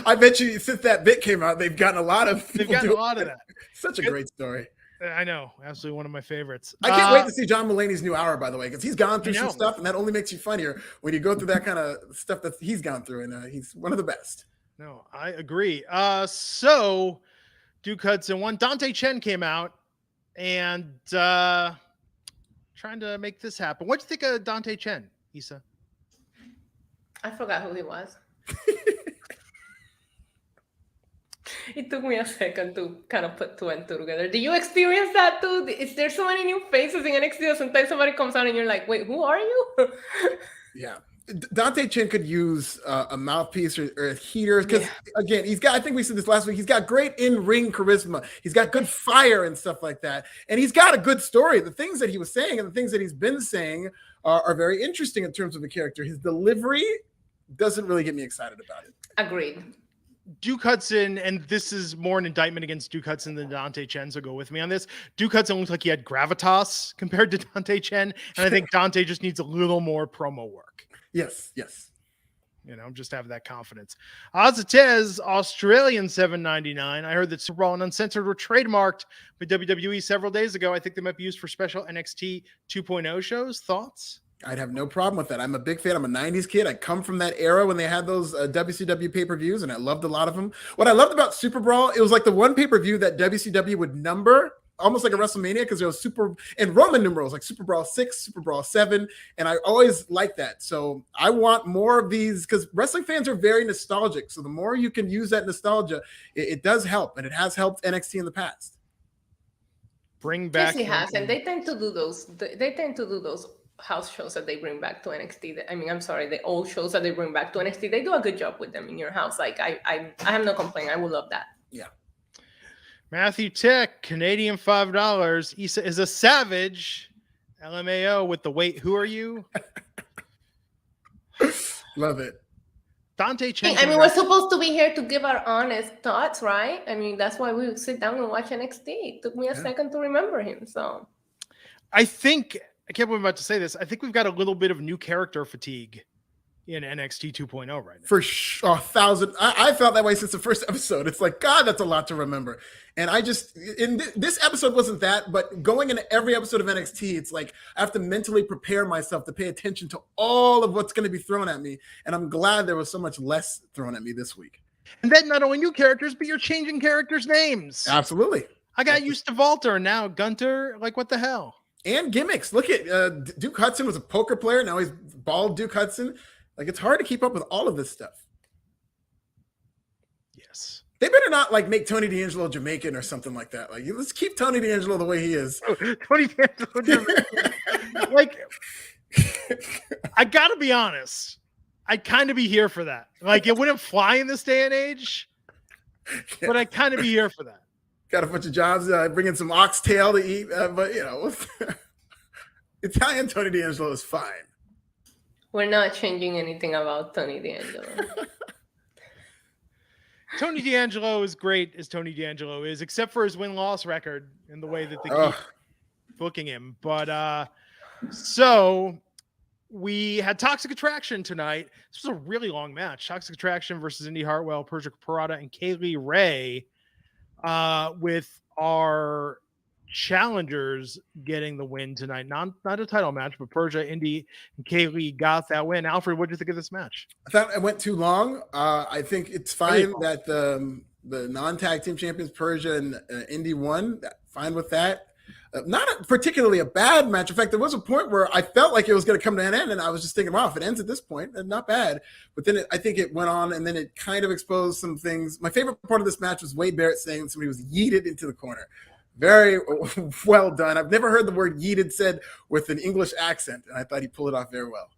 I bet you since that bit came out, they've gotten a lot of that. Such a great story. I know, absolutely one of my favorites. I can't wait to see John Mulaney's new hour, by the way, because he's gone through some stuff, and that only makes you funnier when you go through that kind of stuff that he's gone through, and he's one of the best. No, I agree. So Duke Hudson won. Dante Chen came out and trying to make this happen. What do you think of Dante Chen, Issa? I forgot who he was. It took me a second to kind of put two and two together. Do you experience that too? Is there so many new faces in NXT that sometimes somebody comes out and you're like, wait, who are you? Yeah. Dante Chen could use a mouthpiece or a heater because, again, he's got, I think we said this last week, he's got great in-ring charisma. He's got good fire and stuff like that. And he's got a good story. The things that he was saying and the things that he's been saying are very interesting in terms of the character. His delivery doesn't really get me excited about it. Agreed. Duke Hudson, and this is more an indictment against Duke Hudson than Dante Chen, so go with me on this. Duke Hudson looked like he had gravitas compared to Dante Chen, and I think Dante just needs a little more promo work. Yes. You know, just have that confidence. Azatez, Australian $7.99. I heard that Super Raw and Uncensored were trademarked by WWE several days ago. I think they might be used for special NXT 2.0 shows. Thoughts? I'd have no problem with that. I'm a big fan. I'm a 90s kid. I come from that era when they had those WCW pay-per-views, and I loved a lot of them. What I loved about Super Brawl, it was like the one pay-per-view that WCW would number, almost like a WrestleMania, because there was Super and Roman numerals, like Super Brawl 6, Super Brawl 7, and I always liked that. So I want more of these, because wrestling fans are very nostalgic. So the more you can use that nostalgia, it does help, and it has helped NXT in the past. Bring back. Yes, it has, and they tend to do those. They tend to do those house shows that they bring back to NXT. The old shows that they bring back to NXT. They do a good job with them in your house. Like I have no complaint. I would love that. Yeah. Matthew Tech, Canadian $5. Issa is a savage. LMAO with the wait. Who are you? Love it. Dante Chen. We're supposed to be here to give our honest thoughts, right? That's why we sit down and watch NXT. It took me a second to remember him. So I can't believe I'm about to say this. I think we've got a little bit of new character fatigue in NXT 2.0 right now. For sure. 1,000. I felt that way since the first episode. It's like, God, that's a lot to remember. And this episode wasn't that, but going into every episode of NXT, it's like I have to mentally prepare myself to pay attention to all of what's going to be thrown at me. And I'm glad there was so much less thrown at me this week. And then not only new characters, but you're changing characters' names. Absolutely. I got used to Walter, and now Gunter. Like, what the hell? And gimmicks. Look at Duke Hudson was a poker player. Now he's bald Duke Hudson. Like, it's hard to keep up with all of this stuff. Yes. They better not like make Tony D'Angelo Jamaican or something like that. Like, let's keep Tony D'Angelo the way he is. Tony D'Angelo Jamaican. Like, I gotta be honest. I'd kind of be here for that. Like, it wouldn't fly in this day and age, but I'd kind of be here for that. Got a bunch of jobs, bringing some oxtail to eat, but Italian Tony D'Angelo is fine. We're not changing anything about Tony D'Angelo. Tony D'Angelo is great as Tony D'Angelo is, except for his win-loss record and the way that they keep booking him. But so we had Toxic Attraction tonight. This was a really long match. Toxic Attraction versus Indy Hartwell, Persia Parada, and Kaylee Ray. With our challengers getting the win tonight. Not a title match, but Persia, Indy, and Kaylee got that win. Alfred, what did you think of this match? I thought it went too long. I think it's fine that the non-tag team champions, Persia and Indy, won. Fine with that. Not particularly a bad match. In fact, there was a point where I felt like it was going to come to an end, and I was just thinking, wow, if it ends at this point, not bad. But then I think it went on, and then it kind of exposed some things. My favorite part of this match was Wade Barrett saying somebody was yeeted into the corner. Very well done. I've never heard the word yeeted said with an English accent, and I thought he pulled it off very well.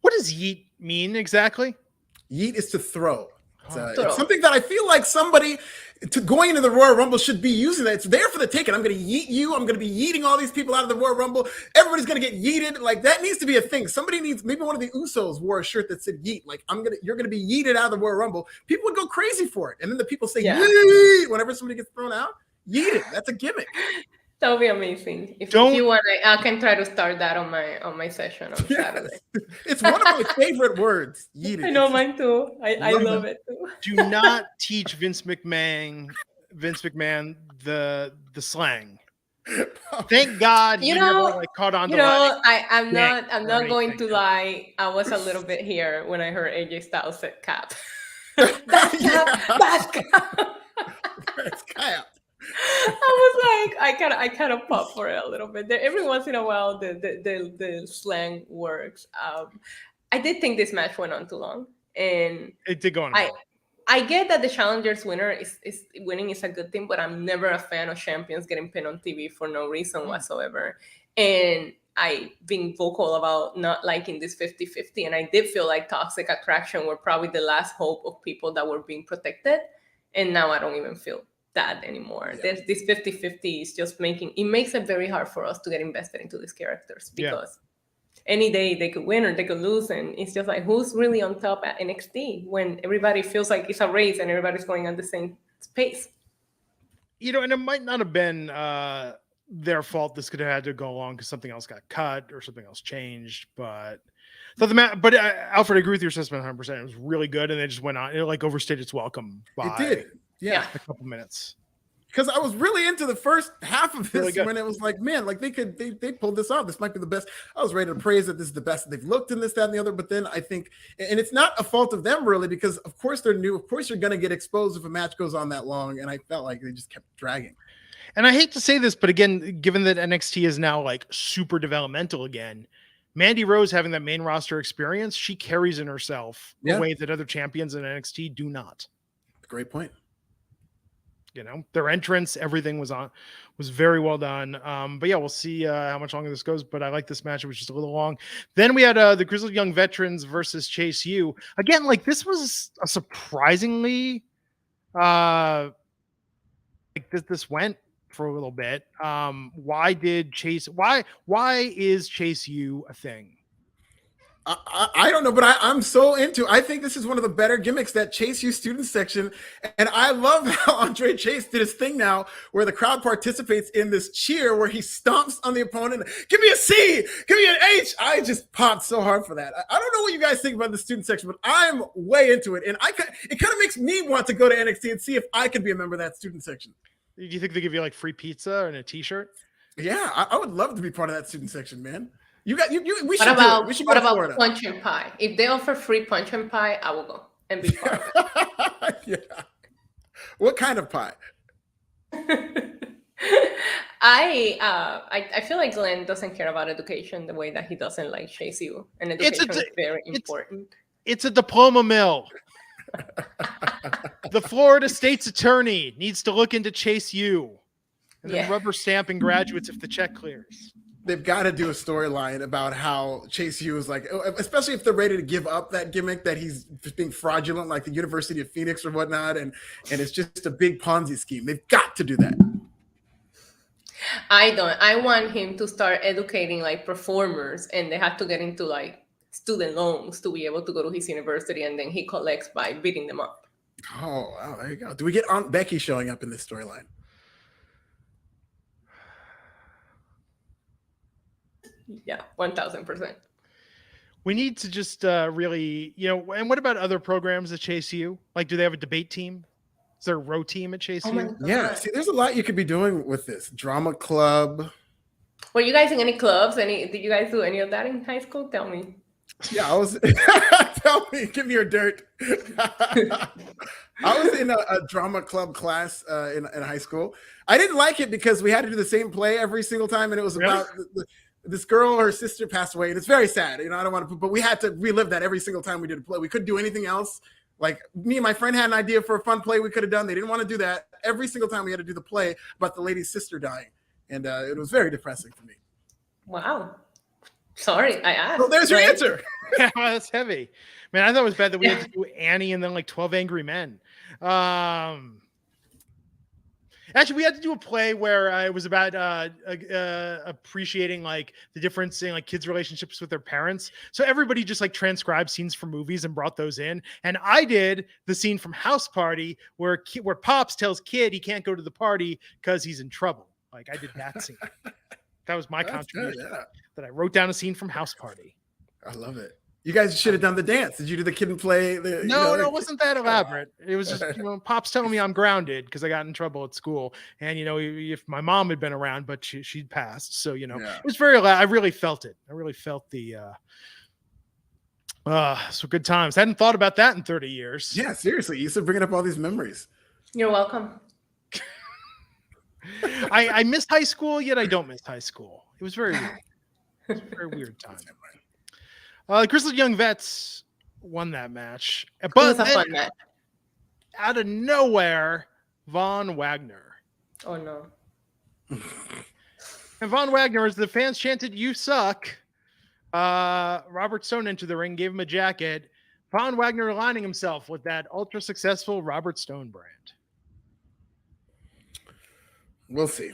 What does yeet mean exactly? Yeet is to throw. It's something that I feel like somebody going into the Royal Rumble should be using that. It's there for the taking. I'm going to yeet you. I'm going to be yeeting all these people out of the Royal Rumble. Everybody's going to get yeeted. Like, that needs to be a thing. Somebody needs, maybe one of the Usos wore a shirt that said yeet. Like, you're going to be yeeted out of the Royal Rumble. People would go crazy for it. And then the people say yeet whenever somebody gets thrown out. Yeet it. That's a gimmick. That would be amazing. If you want, I can try to start that on my session on Saturday. It's one of my favorite words. Yeet it. I know, mine too. I love it too. Do not teach Vince McMahon the slang. Thank God you never caught on to I'm not going to lie. I was a little bit here when I heard AJ Styles said cap. That's cap. That's cap. I was like, I kind of pop for it a little bit. Every once in a while, the slang works. I did think this match went on too long, and it did go on. I get that the challenger's winner is winning is a good thing, but I'm never a fan of champions getting pinned on TV for no reason whatsoever. And I've been vocal about not liking this 50-50, and I did feel like Toxic Attraction were probably the last hope of people that were being protected, and now I don't even feel that anymore. This 50-50 is just makes it very hard for us to get invested into these characters, because any day they could win or they could lose, and it's just like, who's really on top at NXT when everybody feels like it's a race and everybody's going at the same pace? And it might not have been their fault. This could have had to go along because something else got cut or something else changed, but Alfred, I agree with your assessment 100%. It was really good, and they just went on. It overstayed its welcome by it did. Yeah, a couple minutes. Because I was really into the first half of this when it was like, man, like they pulled this off. This might be the best. I was ready to praise that this is the best they've looked in this, that, and the other. But then I think, and it's not a fault of them really, because of course they're new. Of course you're going to get exposed if a match goes on that long. And I felt like they just kept dragging. And I hate to say this, but again, given that NXT is now super developmental again, Mandy Rose having that main roster experience, she carries in herself a way that other champions in NXT do not. Great point. Their entrance, everything was very well done. But yeah, we'll see how much longer this goes. But I like this match. It was just a little long. Then we had the Grizzled Young Veterans versus Chase U. Again, this was a surprisingly this went for a little bit. Why is Chase U a thing? I don't know, but I'm so into. I think this is one of the better gimmicks, that Chase U student section, and I love how Andre Chase did his thing now, where the crowd participates in this cheer where he stomps on the opponent. Give me a C, give me an H. I just popped so hard for that. I don't know what you guys think about the student section, but I'm way into it, and it kind of makes me want to go to NXT and see if I could be a member of that student section. Do you think they give you free pizza and a T-shirt? Yeah, I would love to be part of that student section, man. We should what about punch and pie? If they offer free punch and pie, I will go and be part of it. Yeah. What kind of pie? I feel like Glenn doesn't care about education the way that he doesn't like Chase U. And education is very important. It's a diploma mill. The Florida State's attorney needs to look into Chase U and then rubber stamping graduates if the check clears. They've got to do a storyline about how Chase U is especially if they're ready to give up that gimmick that he's being fraudulent, like the University of Phoenix or whatnot, and it's just a big Ponzi scheme. They've got to do that. I want him to start educating performers, and they have to get into student loans to be able to go to his university, and then he collects by beating them up. Oh, wow, there you go. Do we get Aunt Becky showing up in this storyline? Yeah, 1000%. We need to just really, and what about other programs at Chase U? Do they have a debate team? Is there a row team at Chase U? Yeah, see, there's a lot you could be doing with this. Drama club. Were you guys in any clubs? Did you guys do any of that in high school? Tell me. Yeah, I was. Tell me, give me your dirt. I was in a drama club class in high school. I didn't like it because we had to do the same play every single time, and it was about this girl, her sister passed away, and it's very sad. I don't want to, but we had to relive that every single time we did a play. We couldn't do anything else. Me and my friend had an idea for a fun play we could have done. They didn't want to do that. Every single time we had to do the play about the lady's sister dying, and it was very depressing for me. Wow. Sorry, I asked. Well, there's your answer. Yeah, that's heavy. Man, I thought it was bad that we had to do Annie and then like 12 Angry Men. Actually, we had to do a play where it was about appreciating like the difference in like kids' relationships with their parents. So everybody just like transcribed scenes from movies and brought those in. And I did the scene from House Party where Pops tells Kid he can't go to the party because he's in trouble. Like I did that scene. That was my contribution. Good, that I wrote down a scene from House Party. I love it. You guys should have done the dance. Did you do the Kid and Play? No, it wasn't that elaborate. It was just, Pop's telling me I'm grounded because I got in trouble at school. And, if my mom had been around, but she'd passed. So, it was very, I really felt it. I really felt the, so good times. I hadn't thought about that in 30 years. Yeah, seriously. Issa bringing up all these memories. You're welcome. I missed high school, yet I don't miss high school. It was very weird. It was a very weird time. Grizzled Young Vets won that match, but fun match. Out of nowhere, Von Wagner. Oh no! And Von Wagner, as the fans chanted, "You suck," Robert Stone entered the ring, gave him a jacket. Von Wagner aligning himself with that ultra successful Robert Stone brand. We'll see.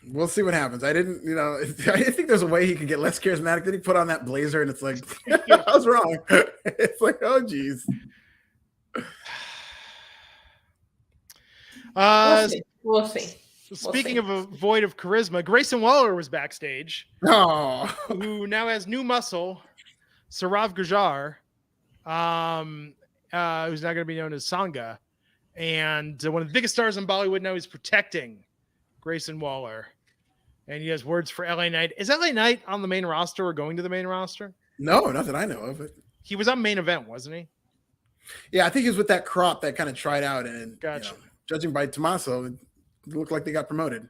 We'll see what happens. I think there's a way he could get less charismatic. Then he put on that blazer and it's like, I was wrong. It's like, oh, geez. We'll see. Speaking of a void of charisma, Grayson Waller was backstage. Oh. Who now has new muscle, Sarav Gujar, who's now going to be known as Sangha. And one of the biggest stars in Bollywood now is protecting Grayson Waller. And he has words for LA Knight. Is LA Knight on the main roster or going to the main roster? No, not that I know of it. He was on main event, wasn't he? Yeah, I think he was with that crop that kind of tried out. And gotcha. Judging by Tommaso, it looked like they got promoted.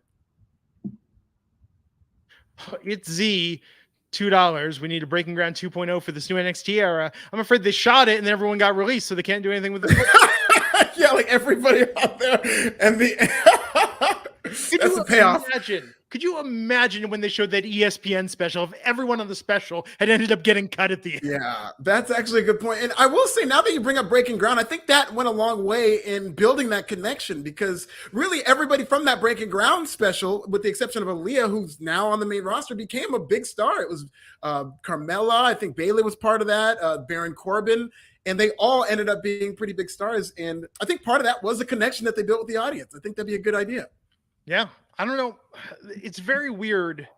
It's Z, $2. We need a Breaking Ground 2.0 for this new NXT era. I'm afraid they shot it and then everyone got released, so they can't do anything with it. Yeah, like everybody out there. And that's the payoff. Could you imagine when they showed that ESPN special, if everyone on the special had ended up getting cut at the end? Yeah, that's actually a good point. And I will say, now that you bring up Breaking Ground, I think that went a long way in building that connection, because really everybody from that Breaking Ground special, with the exception of Aaliyah, who's now on the main roster, became a big star. It was Carmella. I think Bayley was part of that, Baron Corbin. And they all ended up being pretty big stars. And I think part of that was the connection that they built with the audience. I think that'd be a good idea. Yeah. I don't know. It's very weird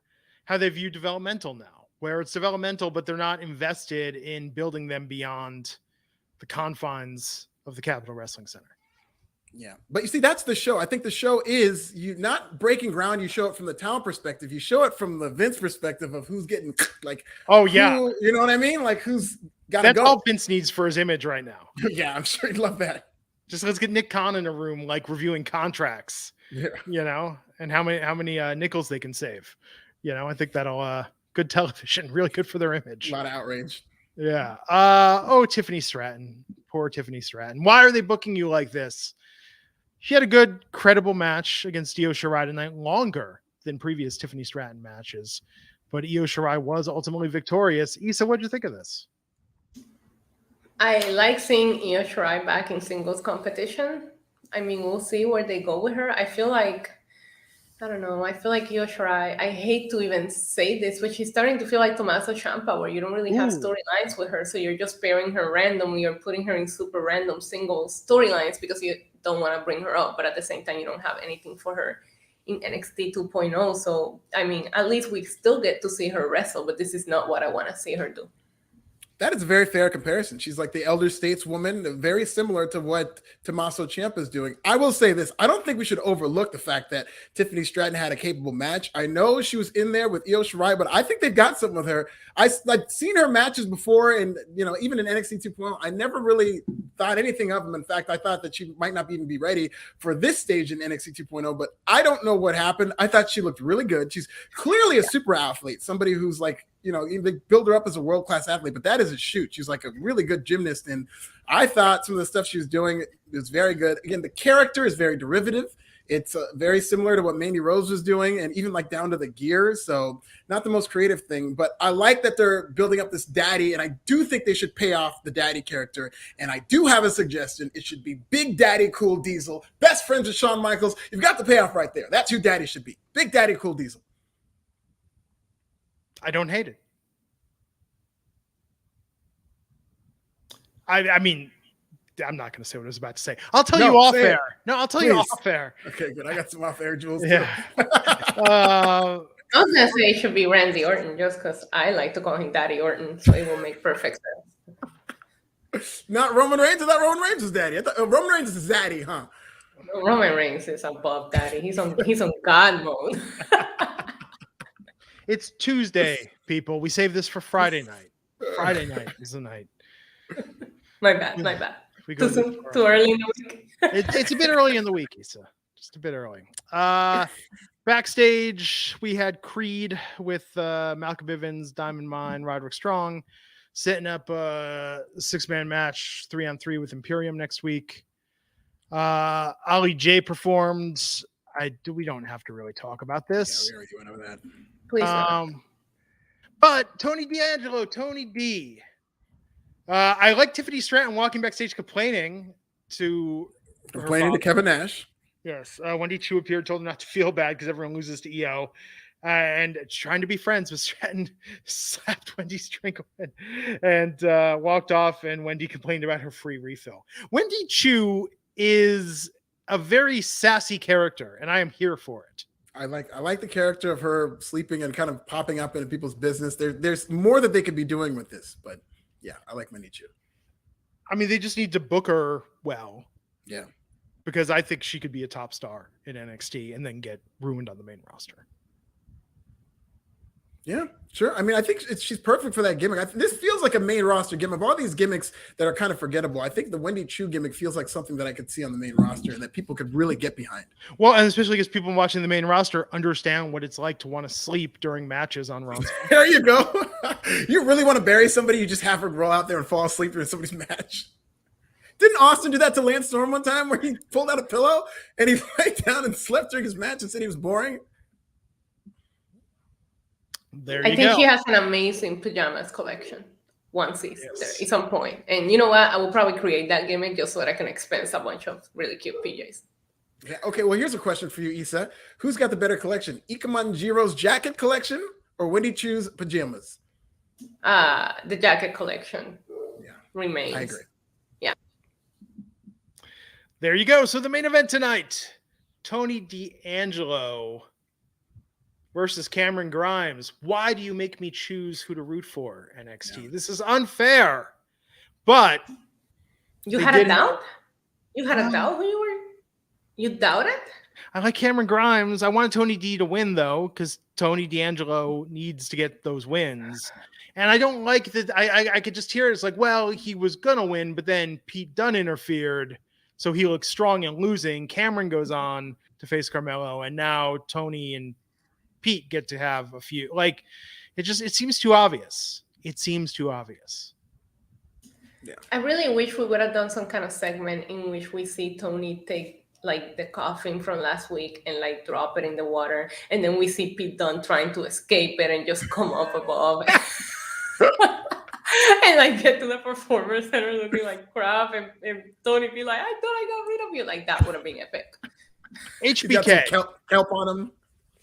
how they view developmental now, where it's developmental, but they're not invested in building them beyond the confines of the Capitol Wrestling Center. Yeah. But you see, that's the show. I think the show is you not breaking ground. You show it from the talent perspective. You show it from the Vince perspective of who's getting like, oh yeah. You know what I mean? Like who's got to go. That's all Vince needs for his image right now. Yeah. I'm sure he'd love that. Just let's get Nick Khan in a room, like reviewing contracts, and how many nickels they can save. I think that'll good television, really good for their image. A lot of outrage. Yeah. Tiffany Stratton, poor Tiffany Stratton. Why are they booking you like this? She had a good, credible match against Io Shirai tonight, longer than previous Tiffany Stratton matches, but Io Shirai was ultimately victorious. Issa, what'd you think of this? I like seeing Io Shirai back in singles competition. I mean, we'll see where they go with her. I feel like Io Shirai, I hate to even say this, but she's starting to feel like Tommaso Ciampa, where you don't really have storylines with her. So you're just pairing her randomly or putting her in super random singles storylines because you don't want to bring her up. But at the same time, you don't have anything for her in NXT 2.0. So, I mean, at least we still get to see her wrestle, but this is not what I want to see her do. That is a very fair comparison. She's like the elder stateswoman, very similar to what Tommaso Ciampa is doing. I will say this. I don't think we should overlook the fact that Tiffany Stratton had a capable match. I know she was in there with Io Shirai, but I think they've got something with her. I've seen her matches before, and even in NXT 2.0, I never really thought anything of them. In fact, I thought that she might not even be ready for this stage in NXT 2.0, but I don't know what happened. I thought she looked really good. She's clearly a super athlete, somebody who's like, they build her up as a world-class athlete, but that is a shoot. She's like a really good gymnast. And I thought some of the stuff she was doing was very good. Again, the character is very derivative. It's very similar to what Mandy Rose was doing, and even like down to the gears. So not the most creative thing, but I like that they're building up this daddy, and I do think they should pay off the daddy character. And I do have a suggestion. It should be Big Daddy Cool Diesel, best friends with Shawn Michaels. You've got the payoff right there. That's who daddy should be. Big Daddy Cool Diesel. I don't hate it. I mean, I'm not going to say what I was about to say. I'll tell you off air. No, I'll tell you off air. Okay, good. I got some off air jewels. Yeah. I was going to say it should be Randy Orton just because I like to call him Daddy Orton, so it will make perfect sense. Not Roman Reigns? I thought Roman Reigns was daddy. I thought Roman Reigns is daddy, huh? Roman Reigns is above daddy. He's on God mode. It's Tuesday, people. We saved this for Friday night. Friday night is the night. My bad. Too early in the week. It's a bit early in the week, Issa. Just a bit early. Backstage, we had Creed with Malcolm Bivens, Diamond Mine, Roderick Strong, setting up a 6-man match, 3-on-3 with Imperium next week. Ali J performed. We don't have to really talk about this. Yeah, we already went over that. Please. But Tony D'Angelo, Tony D. I like Tiffany Stratton walking backstage complaining to Kevin Nash. Yes. Wendy Chu appeared, told him not to feel bad because everyone loses to EO. And trying to be friends with Stratton, slapped Wendy's drink and walked off, and Wendy complained about her free refill. Wendy Chu is a very sassy character, and I am here for it. I like the character of her sleeping and kind of popping up into people's business. There's more that they could be doing with this, but yeah, I like Wendy Chu. I mean, they just need to book her well. Yeah. Because I think she could be a top star in NXT and then get ruined on the main roster. Yeah, sure. I mean, I think she's perfect for that gimmick. This feels like a main roster gimmick. Of all these gimmicks that are kind of forgettable, I think the Wendy Chu gimmick feels like something that I could see on the main roster and that people could really get behind. Well, and especially because people watching the main roster understand what it's like to want to sleep during matches on Raw. There you go. You really want to bury somebody, you just have her roll out there and fall asleep during somebody's match. Didn't Austin do that to Lance Storm one time where he pulled out a pillow and he laid down and slept during his match and said he was boring? I think she has an amazing pajamas collection. Once it's on point. And you know what? I will probably create that gimmick just so that I can expense a bunch of really cute PJs. Yeah, okay, well, here's a question for you, Issa. Who's got the better collection? Ika Manjiro's jacket collection or Wendy Chu's pajamas? The jacket collection remains. I agree. Yeah. There you go. So the main event tonight, Tony D'Angelo versus Cameron Grimes. Why do you make me choose who to root for, NXT? Yeah. This is unfair. But you had a doubt? You had a doubt who you were? You doubted? I like Cameron Grimes. I wanted Tony D to win, though, because Tony D'Angelo needs to get those wins. And I don't like that. I could just hear it. It's like, well, he was going to win, but then Pete Dunne interfered. So he looks strong and losing. Cameron goes on to face Carmelo. And now Tony and Pete get to have a few. Like, it seems too obvious. It seems too obvious. Yeah. I really wish we would have done some kind of segment in which we see Tony take like the coffin from last week and like drop it in the water, and then we see Pete Dunne trying to escape it and just come up above and like get to the performer center looking like crap, and Tony be like, I thought I got rid of you. Like, that would have been epic. HBK kelp on him.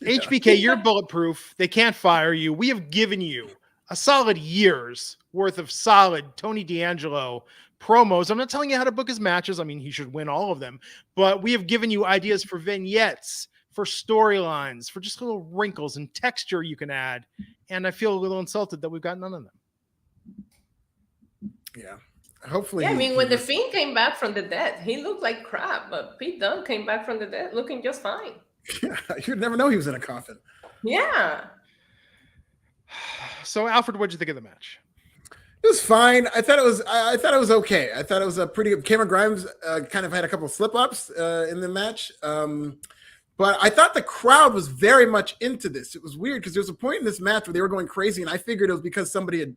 HBK, you're bulletproof. They can't fire you. We have given you a solid year's worth of solid Tony D'Angelo promos. I'm not telling you how to book his matches. I mean, he should win all of them. But we have given you ideas for vignettes, for storylines, for just little wrinkles and texture you can add. And I feel a little insulted that we've got none of them. Yeah. Hopefully. Yeah, I mean, when The Fiend came back from the dead, he looked like crap. But Pete Dunne came back from the dead looking just fine. Yeah, you'd never know he was in a coffin. Yeah. So, Alfred, what'd you think of the match? It was fine. I thought it was okay. I thought it was a pretty good. Cameron Grimes kind of had a couple of slip-ups in the match. But I thought the crowd was very much into this. It was weird because there was a point in this match where they were going crazy, and I figured it was because somebody had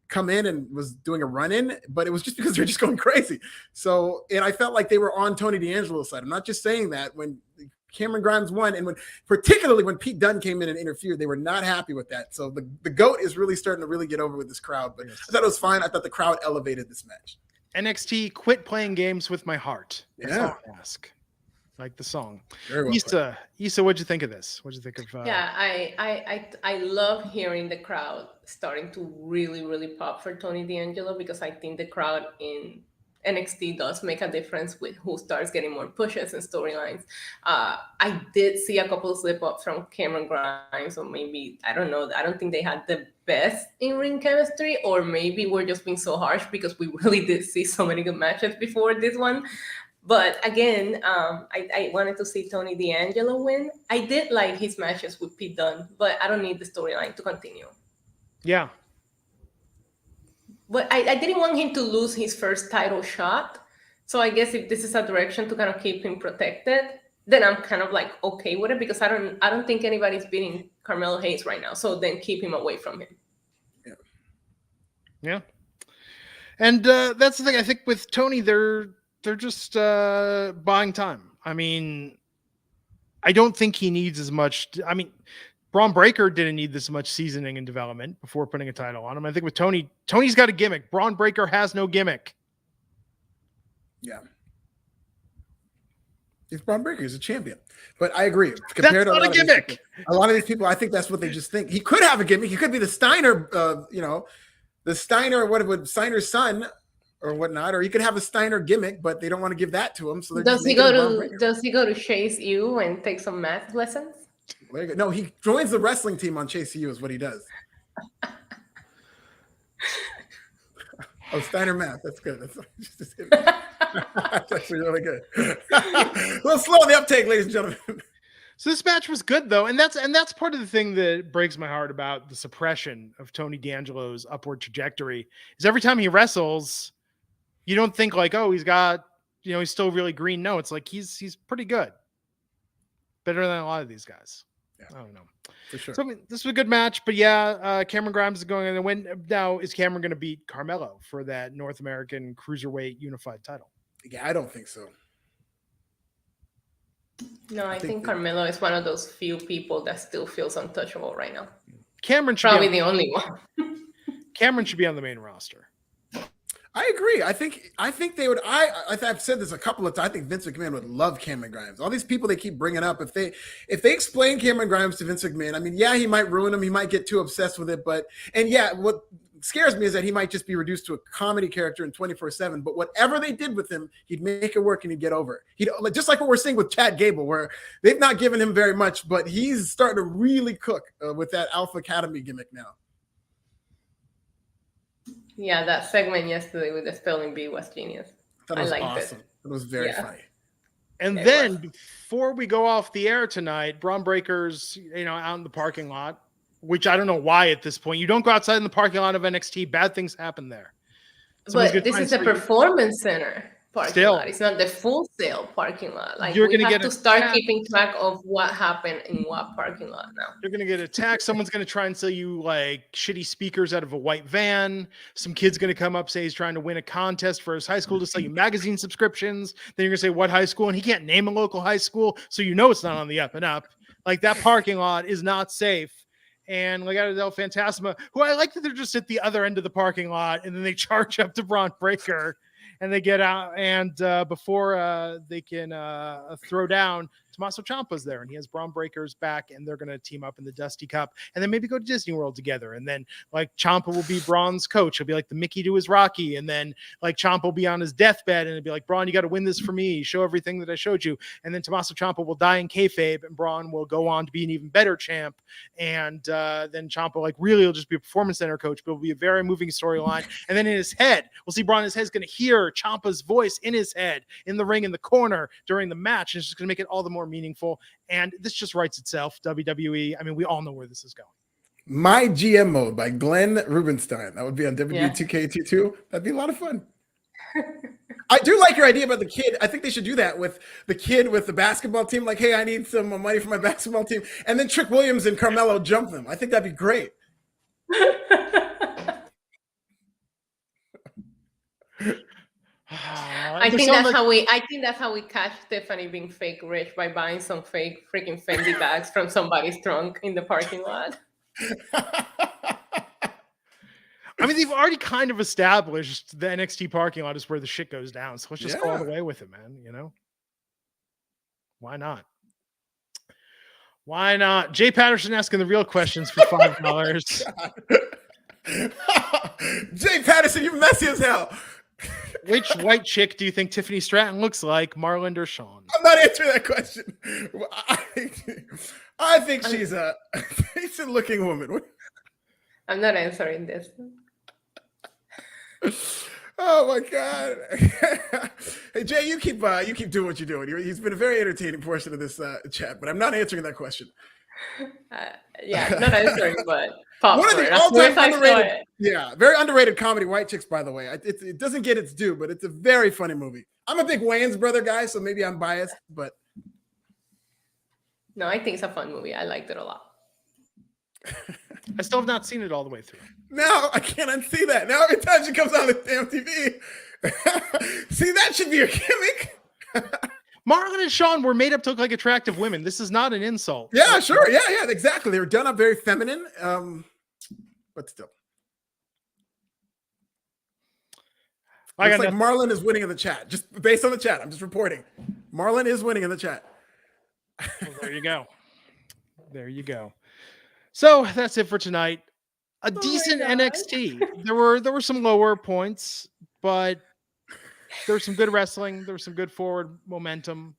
come in and was doing a run-in, but it was just because they're just going crazy. So, and I felt like they were on Tony D'Angelo's side. I'm not just saying that. When Cameron Grimes won, and particularly when Pete Dunne came in and interfered, they were not happy with that. So the GOAT is really starting to really get over with this crowd, but I thought it was fine. I thought the crowd elevated this match. NXT quit playing games with my heart. That's all I ask. Like the song. Issa, what'd you think of this? What'd you think of? Yeah, I love hearing the crowd starting to really, really pop for Tony D'Angelo, because I think the crowd in NXT does make a difference with who starts getting more pushes and storylines. I did see a couple of slip-ups from Cameron Grimes, or maybe, I don't know, I don't think they had the best in-ring chemistry, or maybe we're just being so harsh because we really did see so many good matches before this one. But again, I wanted to see Tony D'Angelo win. I did like his matches with Pete Dunne, but I don't need the storyline to continue. Yeah. But I didn't want him to lose his first title shot. So I guess if this is a direction to kind of keep him protected, then I'm kind of like okay with it, because I don't think anybody's beating Carmelo Hayes right now. So then keep him away from him. Yeah. And that's the thing. I think with Tony, they're just buying time. I mean, I don't think he needs as much. I mean, Braun Breaker didn't need this much seasoning and development before putting a title on him. I think with Tony's got a gimmick. Braun Breaker has no gimmick. Yeah. He's Braun Breaker. He's a champion. But I agree. Compared that's not a gimmick. A lot of these people, I think that's what they just think. He could have a gimmick. He could be the Steiner, the Steiner, Steiner's son, or whatnot, or he could have a Steiner gimmick, but they don't want to give that to him. So does he go to Chase U and take some math lessons? No, he joins the wrestling team on Chase U is what he does. Steiner math. That's good. That's actually really good. A little slow on the uptake, ladies and gentlemen. So this match was good though, and that's part of the thing that breaks my heart about the suppression of Tony D'Angelo's upward trajectory. Is every time he wrestles, you don't think like, oh, he's got, he's still really green. No, it's like he's pretty good, better than a lot of these guys. Yeah. I don't know. For sure. So I mean, this was a good match, but yeah, Cameron Grimes is going to win. Now, is Cameron going to beat Carmelo for that North American Cruiserweight Unified title? Yeah, I don't think so. No, I think Carmelo is one of those few people that still feels untouchable right now. Cameron should probably the only one. Cameron should be on the main roster. I agree. I think they would. I've said this a couple of times. I think Vince McMahon would love Cameron Grimes. All these people they keep bringing up, if they explain Cameron Grimes to Vince McMahon, I mean, yeah, he might ruin him. He might get too obsessed with it. What scares me is that he might just be reduced to a comedy character in 24/7. But whatever they did with him, he'd make it work and he'd get over. Just like what we're seeing with Chad Gable, where they've not given him very much, but he's starting to really cook with that Alpha Academy gimmick now. Yeah, that segment yesterday with the spelling bee was genius. I liked awesome. It was very funny. And then before we go off the air tonight, Braun Breaker's, out in the parking lot, which I don't know why at this point. You don't go outside in the parking lot of NXT. Bad things happen there. But this is a performance center parking lot. It's not the Full Sail parking lot. Like, we have to start keeping track of what happened in what parking lot now. You're going to get attacked. Someone's going to try and sell you like shitty speakers out of a white van. Some kid's going to come up, say he's trying to win a contest for his high school to sell you magazine subscriptions. Then you're going to say, what high school? And he can't name a local high school. So it's not on the up and up. Like, that parking lot is not safe. And Legado del Fantasma, who I like that they're just at the other end of the parking lot, and then they charge up to Braun Breaker. And they get out, and before they can throw down, Tommaso Ciampa's there, and he has Braun Breaker's back, and they're going to team up in the Dusty Cup, and then maybe go to Disney World together. And then like Ciampa will be Braun's coach. He'll be like the Mickey to his Rocky. And then like Ciampa will be on his deathbed, and it'll be like, Braun, you got to win this for me. Show everything that I showed you. And then Tommaso Ciampa will die in kayfabe, and Braun will go on to be an even better champ. And then Ciampa like really will just be a performance center coach, but it'll be a very moving storyline. And then in his head, we'll see Braun. His head's going to hear Ciampa's voice in his head in the ring in the corner during the match. And it's just going to make it all the more meaningful. And this just writes itself. WWE. I mean, we all know where this is going. My GM Mode by Glenn Rubenstien. That would be on WWE 2K22. That'd be a lot of fun. I do like your idea about the kid. I think they should do that with the kid with the basketball team. Like, hey, I need some money for my basketball team. And then Trick Williams and Carmelo jump them. I think that'd be great. I think that's how we catch Stephanie being fake rich, by buying some fake freaking Fendi bags from somebody's trunk in the parking lot. I mean, they've already kind of established the NXT parking lot is where the shit goes down. So let's just go all the way with it, man. You know, why not? Why not? Jay Patterson asking the real questions for $5. Jay Patterson, you're messy as hell. Which white chick do you think Tiffany Stratton looks like, Marlon or Sean? I'm not answering that question. I think she's a decent-looking woman. I'm not answering this. Oh my God! Hey Jay, you keep doing what you're doing. He's been a very entertaining portion of this chat, but I'm not answering that question. Yeah, not answering, but popcorn. One of the all-time underrated, very underrated comedy, White Chicks. By the way, it doesn't get its due, but it's a very funny movie. I'm a big Wayans brother guy, so maybe I'm biased, but no, I think it's a fun movie. I liked it a lot. I still have not seen it all the way through. No, I can't unsee that. Now every time she comes on the damn TV, see, that should be your gimmick. Marlon and Sean were made up to look like attractive women. This is not an insult. Yeah, sure. Yeah, exactly. They were done up very feminine, but still. Looks like Marlon is winning in the chat. Just based on the chat, I'm just reporting. Marlon is winning in the chat. Well, there you go. There you go. So that's it for tonight. A decent NXT. There were some lower points, but there was some good wrestling. There was some good forward momentum,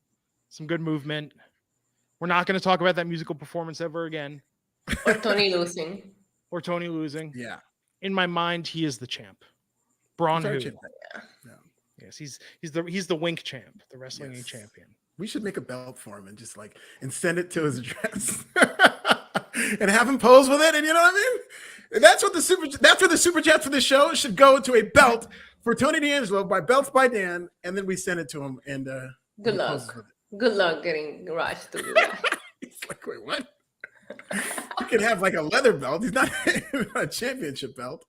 some good movement. We're not going to talk about that musical performance ever again. Or Tony losing. Yeah. In my mind, he is the champ. Braun who? Yes, he's the WINC champ, the wrestling champion. We should make a belt for him and send it to his address. And have him pose with it, and you know what I mean? That's where the super chat for the show should go, to a belt for Tony D'Angelo by Belts by Dan, and then we send it to him. And good luck. Good luck getting Raj to do that. He's like, wait, what? You could have like a leather belt. He's not a championship belt.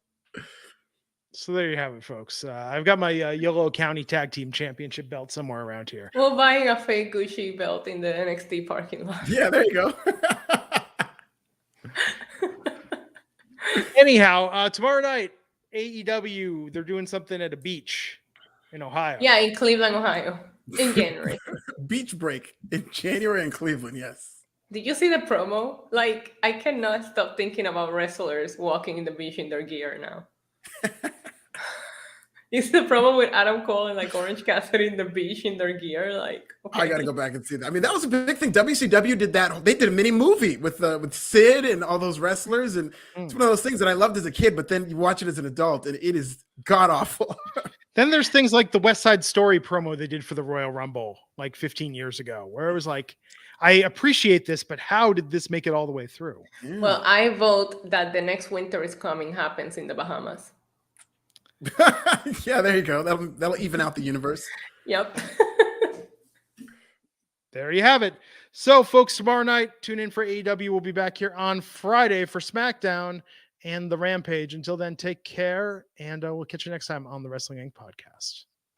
So there you have it, folks. I've got my Yolo County Tag Team Championship belt somewhere around here. We're buying a fake Gucci belt in the NXT parking lot. Yeah, there you go. Anyhow, tomorrow night, AEW, they're doing something at a beach in Ohio. Yeah, in Cleveland, Ohio, in January. Beach break in January in Cleveland, yes. Did you see the promo? Like, I cannot stop thinking about wrestlers walking in the beach in their gear now. Is the promo with Adam Cole and like Orange Cassidy in the beach in their gear? Like, okay. I got to go back and see that. I mean, that was a big thing. WCW did that. They did a mini movie with Sid and all those wrestlers, and it's one of those things that I loved as a kid. But then you watch it as an adult, and it is god awful. Then there's things like the West Side Story promo they did for the Royal Rumble like 15 years ago, where it was like, I appreciate this, but how did this make it all the way through? Yeah. Well, I vote that the next Winter is Coming happens in the Bahamas. Yeah, there you go. That'll even out the universe. Yep. There you have it. So, folks, tomorrow night, tune in for AEW. We'll be back here on Friday for SmackDown and the Rampage. Until then, take care, and we'll catch you next time on the Wrestling Inc. podcast.